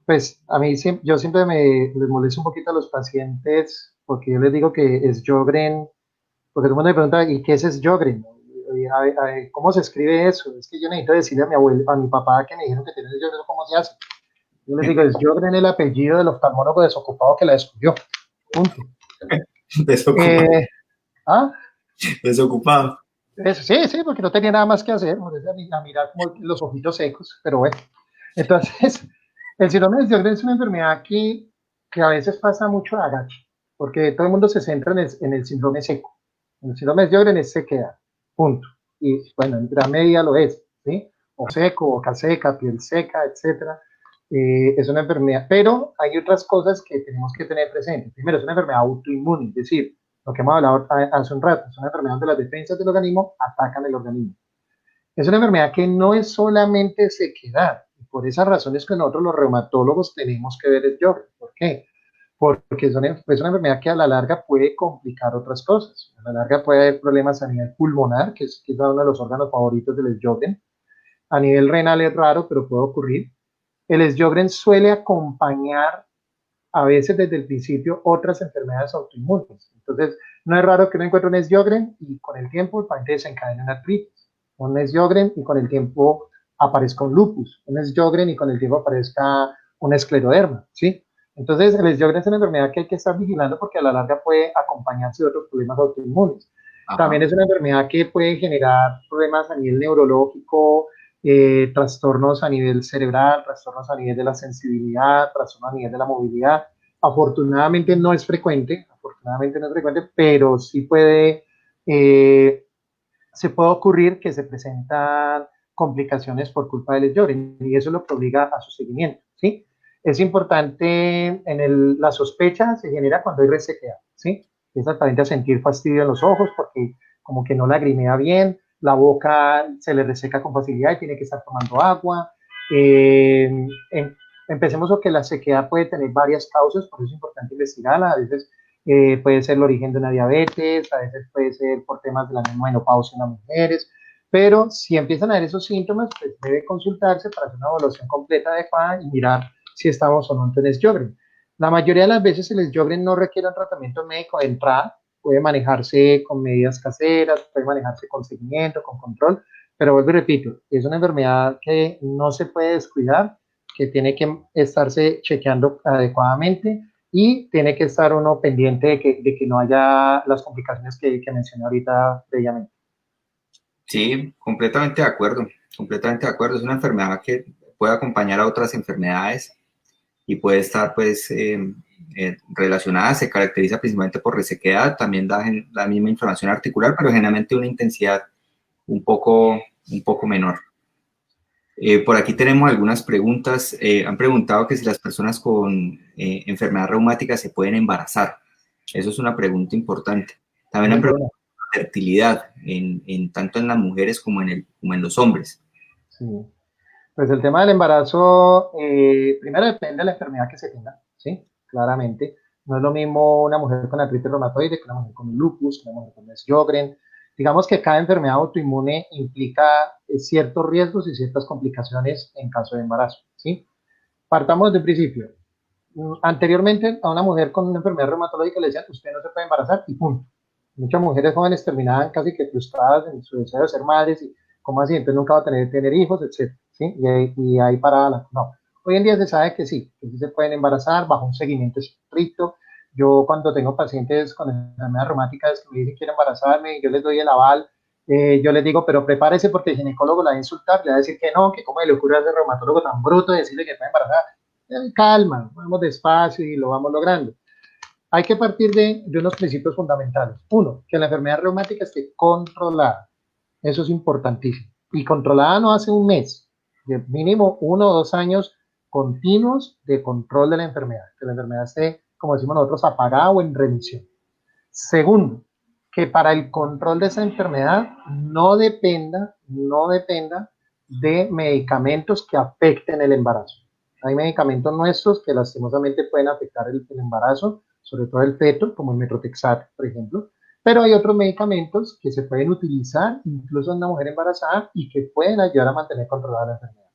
pues a mí yo siempre les molesto un poquito a los pacientes porque yo les digo que es Sjögren, porque todo el mundo me pregunta, ¿y qué es Sjögren? A ver, ¿cómo se escribe eso? Es que yo necesito decirle a mi abuelo, a mi papá que me dijeron que tiene Sjögren, ¿cómo se hace? Yo les digo, Sjögren es el apellido del oftalmólogo desocupado que la descubrió. Punto. Desocupado. Eh, ¿Ah? Desocupado. Sí, sí, porque no tenía nada más que hacer, a mirar como los ojitos secos, pero bueno. Entonces, el síndrome de Sjögren es una enfermedad que a veces pasa mucho a agache, porque todo el mundo se centra en el síndrome seco. El síndrome de Sjögren es sequedad, punto. Y bueno, en gran medida lo es, ¿sí? O seco, boca seca, piel seca, etcétera. Es una enfermedad, pero hay otras cosas que tenemos que tener presentes. Primero, es una enfermedad autoinmune, es decir, lo que hemos hablado hace un rato, es una enfermedad donde las defensas del organismo atacan el organismo. Es una enfermedad que no es solamente sequedad. Por esas razones que nosotros los reumatólogos tenemos que ver el Sjögren. ¿Por qué? Porque es una enfermedad que a la larga puede complicar otras cosas. A la larga puede haber problemas a nivel pulmonar, que es uno de los órganos favoritos del Sjögren. A nivel renal es raro, pero puede ocurrir. El Sjögren suele acompañar a veces desde el principio otras enfermedades autoinmunes. Entonces, no es raro que uno encuentre un Sjögren y con el tiempo el paciente desencadena una artritis. Un Sjögren y con el tiempo aparezca un lupus. Un Sjögren y con el tiempo aparezca un escleroderma, ¿sí? Entonces, el Sjögren es una enfermedad que hay que estar vigilando porque a la larga puede acompañarse de otros problemas autoinmunes. Ajá. También es una enfermedad que puede generar problemas a nivel neurológico, trastornos a nivel cerebral, trastornos a nivel de la sensibilidad, trastornos a nivel de la movilidad. Afortunadamente no es frecuente, pero sí se puede ocurrir que se presentan complicaciones por culpa del Sjögren y eso es lo que obliga a su seguimiento, ¿sí? Es importante, la sospecha se genera cuando hay resequedad, ¿sí? Es al paciente a sentir fastidio en los ojos porque como que no lagrimea bien, la boca se le reseca con facilidad y tiene que estar tomando agua. Eh, em, Empecemos porque la sequedad puede tener varias causas, por eso es importante investigarla. A veces puede ser el origen de una diabetes, a veces puede ser por temas de la menopausia en las mujeres, pero si empiezan a ver esos síntomas, pues debe consultarse para hacer una evaluación completa adecuada y mirar si estamos o no en el Sjögren. La mayoría de las veces el Sjögren no requiere un tratamiento médico de entrada, puede manejarse con medidas caseras, puede manejarse con seguimiento, con control, pero vuelvo y repito, es una enfermedad que no se puede descuidar, que tiene que estarse chequeando adecuadamente y tiene que estar uno pendiente de que no haya las complicaciones que mencioné ahorita previamente. Sí, completamente de acuerdo, completamente de acuerdo. Es una enfermedad que puede acompañar a otras enfermedades y puede estar pues relacionada, se caracteriza principalmente por resequedad, también da la misma inflamación articular, pero generalmente una intensidad un poco, un poco menor. Por aquí tenemos algunas preguntas. Han preguntado que si las personas con enfermedad reumática se pueden embarazar. Eso es una pregunta importante. También Muy han buena. preguntado por fertilidad, tanto en las mujeres como en los hombres. Sí. Pues el tema del embarazo, primero depende de la enfermedad que se tenga, ¿sí? Claramente. No es lo mismo una mujer con artritis reumatoide que una mujer con lupus, que una mujer con Sjögren. Digamos que cada enfermedad autoinmune implica ciertos riesgos y ciertas complicaciones en caso de embarazo, ¿sí? Partamos de un principio. Anteriormente a una mujer con una enfermedad reumatológica le decían, usted no se puede embarazar y punto. Muchas mujeres jóvenes terminaban casi que frustradas en su deseo de ser madres y cómo así, entonces nunca va a tener hijos, etc. ¿Sí? Y ahí paraba no. Hoy en día se sabe que sí se pueden embarazar bajo un seguimiento estricto. Yo cuando tengo pacientes con enfermedades reumáticas que me dicen quiero embarazarme, yo les doy el aval, yo les digo, pero prepárese porque el ginecólogo la va a insultar, le va a decir que no, que cómo le ocurre a ese reumatólogo tan bruto de decirle que está embarazada. Calma, vamos despacio y lo vamos logrando. Hay que partir de unos principios fundamentales. Uno, que la enfermedad reumática esté controlada. Eso es importantísimo. Y controlada no hace un mes, de mínimo 1 o 2 años continuos de control de la enfermedad. Que la enfermedad esté, como decimos nosotros, apagada o en remisión. Segundo, que para el control de esa enfermedad no dependa de medicamentos que afecten el embarazo. Hay medicamentos nuestros que lastimosamente pueden afectar el embarazo, sobre todo el feto, como el metrotexato, por ejemplo, pero hay otros medicamentos que se pueden utilizar incluso en una mujer embarazada y que pueden ayudar a mantener controlada la enfermedad.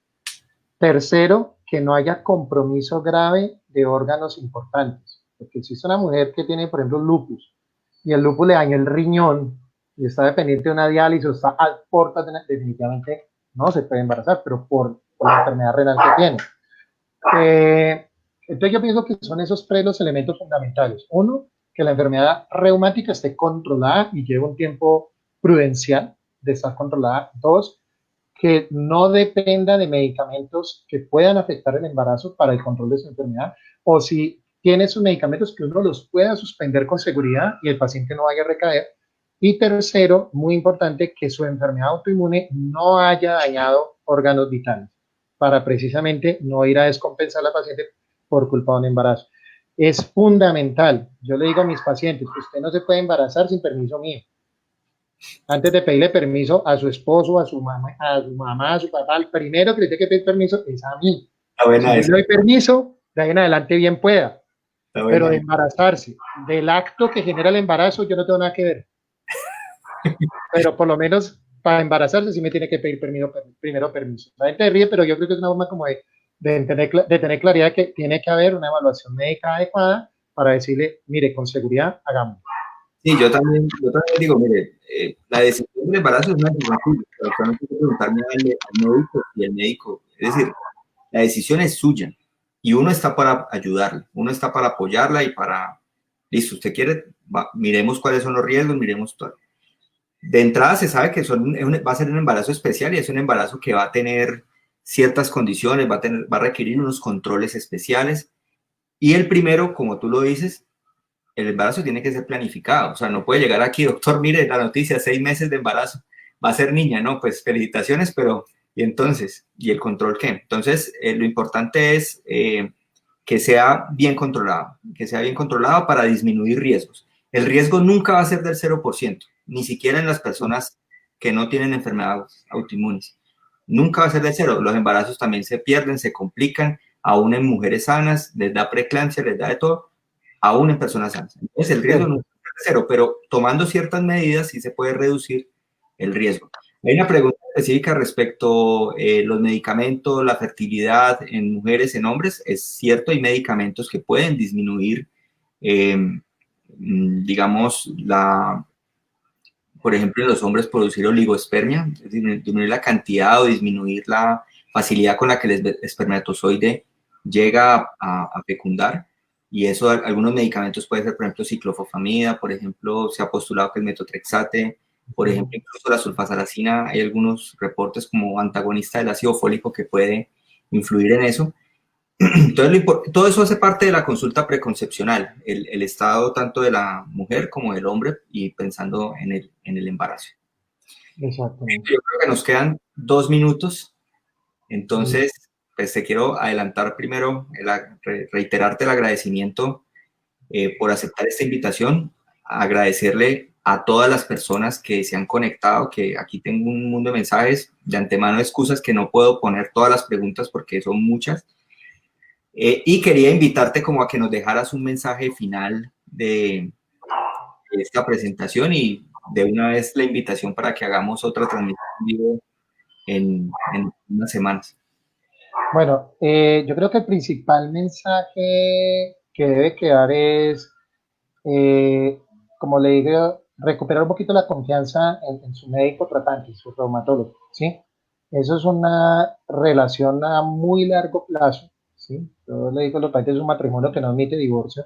Tercero, que no haya compromiso grave de órganos importantes, porque si es una mujer que tiene, por ejemplo, lupus, y el lupus le dañó el riñón y está dependiente de una diálisis o está a portas, definitivamente no se puede embarazar, pero por la enfermedad renal que tiene. Entonces yo pienso que son esos tres los elementos fundamentales. Uno, que la enfermedad reumática esté controlada y lleve un tiempo prudencial de estar controlada. Dos, que no dependa de medicamentos que puedan afectar el embarazo para el control de su enfermedad, o si tiene sus medicamentos que uno los pueda suspender con seguridad y el paciente no vaya a recaer. Y tercero, muy importante, que su enfermedad autoinmune no haya dañado órganos vitales, para precisamente no ir a descompensar a la paciente por culpa de un embarazo. Es fundamental. Yo le digo a mis pacientes que usted no se puede embarazar sin permiso mío. Antes de pedirle permiso a su esposo, a su papá, el primero que le tiene que pedir permiso es a mí. Está Si buena yo le esa, doy permiso, de ahí en adelante bien pueda. está Pero buena de esa. embarazarse, del acto que genera el embarazo, yo no tengo nada que ver. Pero por lo menos para embarazarse sí me tiene que pedir primero permiso. La gente ríe, pero yo creo que es una forma como de tener claridad que tiene que haber una evaluación médica adecuada para decirle, mire, con seguridad, hagamos. Sí, yo también digo, mire, la decisión del embarazo es una decisión suya, pero usted no tiene que preguntarme al médico y el médico, es decir, la decisión es suya y uno está para ayudarle, uno está para apoyarla y para, listo, usted quiere, miremos cuáles son los riesgos, miremos todo. De entrada se sabe que va a ser un embarazo especial y es un embarazo que va a tener ciertas condiciones, va a requerir unos controles especiales y el primero, como tú lo dices, el embarazo tiene que ser planificado, o sea, no puede llegar aquí, doctor, mire la noticia, 6 meses de embarazo, va a ser niña, ¿no? Pues felicitaciones, pero ¿y entonces? ¿Y el control qué? Entonces, lo importante es que sea bien controlado, para disminuir riesgos. El riesgo nunca va a ser del 0%, ni siquiera en las personas que no tienen enfermedades autoinmunes. Nunca va a ser del cero. Los embarazos también se pierden, se complican, aún en mujeres sanas, les da preeclampsia, les da de todo, aún en personas sanas. Entonces el riesgo no es cero, pero tomando ciertas medidas sí se puede reducir el riesgo. Hay una pregunta específica respecto a los medicamentos, la fertilidad en mujeres, en hombres. Es cierto, hay medicamentos que pueden disminuir, eh, digamos, por ejemplo, en los hombres producir oligospermia, es decir, disminuir la cantidad o disminuir la facilidad con la que el espermatozoide llega a fecundar. Y eso, algunos medicamentos puede ser, por ejemplo, ciclofosfamida, por ejemplo, se ha postulado que el metotrexate, por ejemplo, incluso la sulfasalacina, hay algunos reportes como antagonista del ácido fólico que puede influir en eso. Entonces, todo eso hace parte de la consulta preconcepcional, el estado tanto de la mujer como del hombre y pensando en el embarazo. Exactamente. Yo creo que nos quedan 2 minutos, entonces pues te quiero adelantar primero, reiterarte el agradecimiento por aceptar esta invitación, agradecerle a todas las personas que se han conectado, que aquí tengo un mundo de mensajes, de antemano excusas que no puedo poner todas las preguntas porque son muchas. Y quería invitarte como a que nos dejaras un mensaje final de esta presentación y de una vez la invitación para que hagamos otra transmisión en vivo en unas semanas. Bueno, yo creo que el principal mensaje que debe quedar es, eh, como le digo, recuperar un poquito la confianza en su médico tratante, su reumatólogo, ¿sí? Eso es una relación a muy largo plazo, ¿sí? Yo le digo a los pacientes, es un matrimonio que no admite divorcio,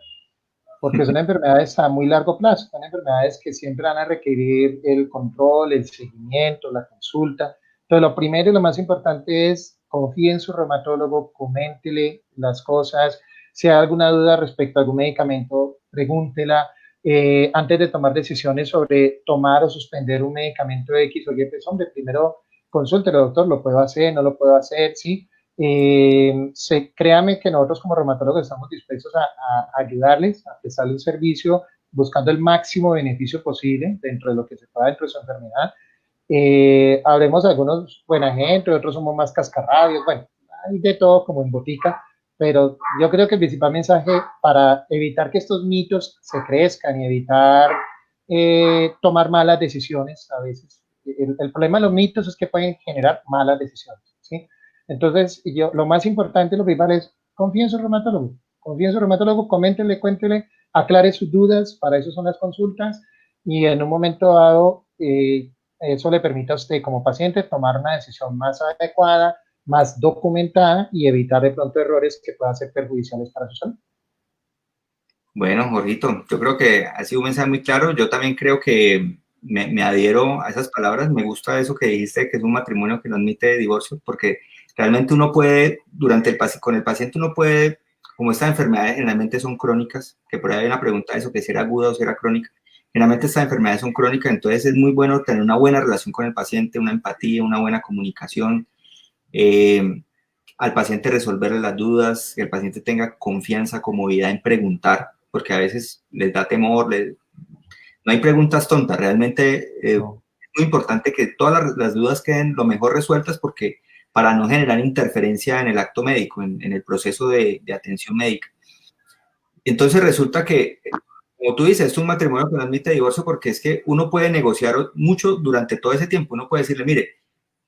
porque son enfermedades a muy largo plazo, son enfermedades que siempre van a requerir el control, el seguimiento, la consulta. Entonces, lo primero y lo más importante es confíe en su reumatólogo, coméntele las cosas, si hay alguna duda respecto a algún medicamento, pregúntela. Antes de tomar decisiones sobre tomar o suspender un medicamento X o Y, pues hombre, primero consúltelo, doctor, lo puedo hacer, no lo puedo hacer, ¿sí? Créame que nosotros como reumatólogos estamos dispuestos a ayudarles, a prestarle un servicio buscando el máximo beneficio posible dentro de lo que se pueda dentro de su enfermedad. Habremos algunos buena gente, otros somos más cascarrabios, bueno, hay de todo como en botica, pero yo creo que el principal mensaje para evitar que estos mitos se crezcan y evitar tomar malas decisiones a veces. El problema de los mitos es que pueden generar malas decisiones, ¿sí? Entonces, lo más importante, lo principal es confíe en su reumatólogo, coméntele, cuéntele, aclare sus dudas, para eso son las consultas, y en un momento dado, eso le permite a usted como paciente tomar una decisión más adecuada, más documentada y evitar de pronto errores que puedan ser perjudiciales para su salud. Bueno, Jorgito, yo creo que ha sido un mensaje muy claro. Yo también creo que me adhiero a esas palabras. Me gusta eso que dijiste, que es un matrimonio que no admite divorcio, porque realmente uno puede, con el paciente uno puede, como estas enfermedades generalmente son crónicas, que por ahí hay una pregunta de eso, que si era aguda o si era crónica. Generalmente estas enfermedades son crónicas, entonces es muy bueno tener una buena relación con el paciente, una empatía, una buena comunicación, al paciente resolverle las dudas, que el paciente tenga confianza, comodidad en preguntar, porque a veces les da temor, no hay preguntas tontas, realmente No. es muy importante que todas las dudas queden lo mejor resueltas, porque para no generar interferencia en el acto médico, en el proceso de atención médica. Entonces resulta que, como tú dices, es un matrimonio que no admite divorcio, porque es que uno puede negociar mucho durante todo ese tiempo. Uno puede decirle, mire,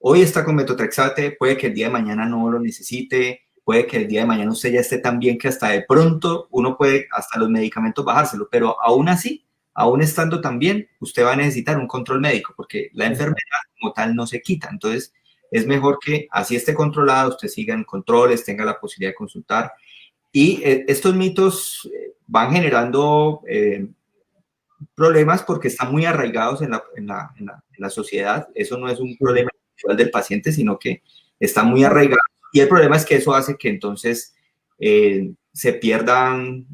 hoy está con metotrexate, puede que el día de mañana no lo necesite, puede que el día de mañana usted ya esté tan bien que hasta de pronto uno puede hasta los medicamentos bajárselo, pero aún así, aún estando tan bien, usted va a necesitar un control médico, porque la enfermedad como tal no se quita. Entonces, es mejor que así esté controlado, usted siga en controles, tenga la posibilidad de consultar. Y estos mitos van generando problemas porque están muy arraigados en la sociedad. Eso no es un problema individual del paciente, sino que está muy arraigado. Y el problema es que eso hace que entonces se pierdan,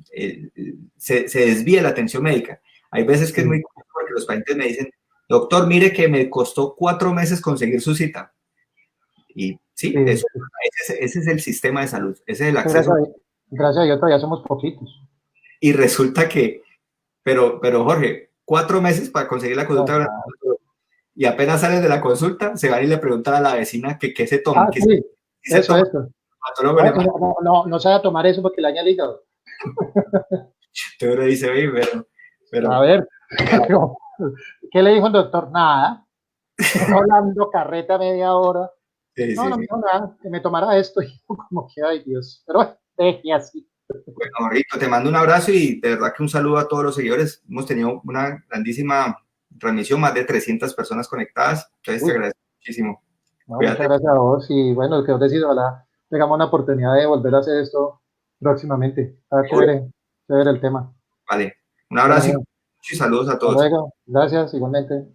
se desvíe la atención médica. Hay veces que es muy común porque los pacientes me dicen, doctor, mire que me costó 4 meses conseguir su cita. Y sí, ese es el sistema de salud, ese es el acceso. Gracias a Dios todavía somos poquitos. Y resulta que, pero Jorge, 4 meses para conseguir la consulta. Y apenas sales de la consulta, se van y le preguntan a la vecina que qué se toma. Ah, ¿Qué sí, se eso, toma? eso. No se va a tomar eso porque le daña el hígado. Entonces uno dice, oye, pero A ver, ¿qué le dijo el doctor? Nada. Hablando carreta media hora. sí, No, sí, no me sí. dijo nada, que me tomara esto. Y como que, ay Dios. Pero bueno, deje así. Bueno, Jorgito, te mando un abrazo y de verdad que un saludo a todos los seguidores. Hemos tenido una grandísima transmisión, más de 300 personas conectadas. Entonces te agradezco muchísimo. No, muchas Cuídate. gracias a vos y bueno, que os decido, ojalá tengamos una oportunidad de volver a hacer esto próximamente. Está chévere, chévere el tema. Vale. Un Bueno, abrazo amigo, y saludos a hasta todos. luego. Gracias, igualmente.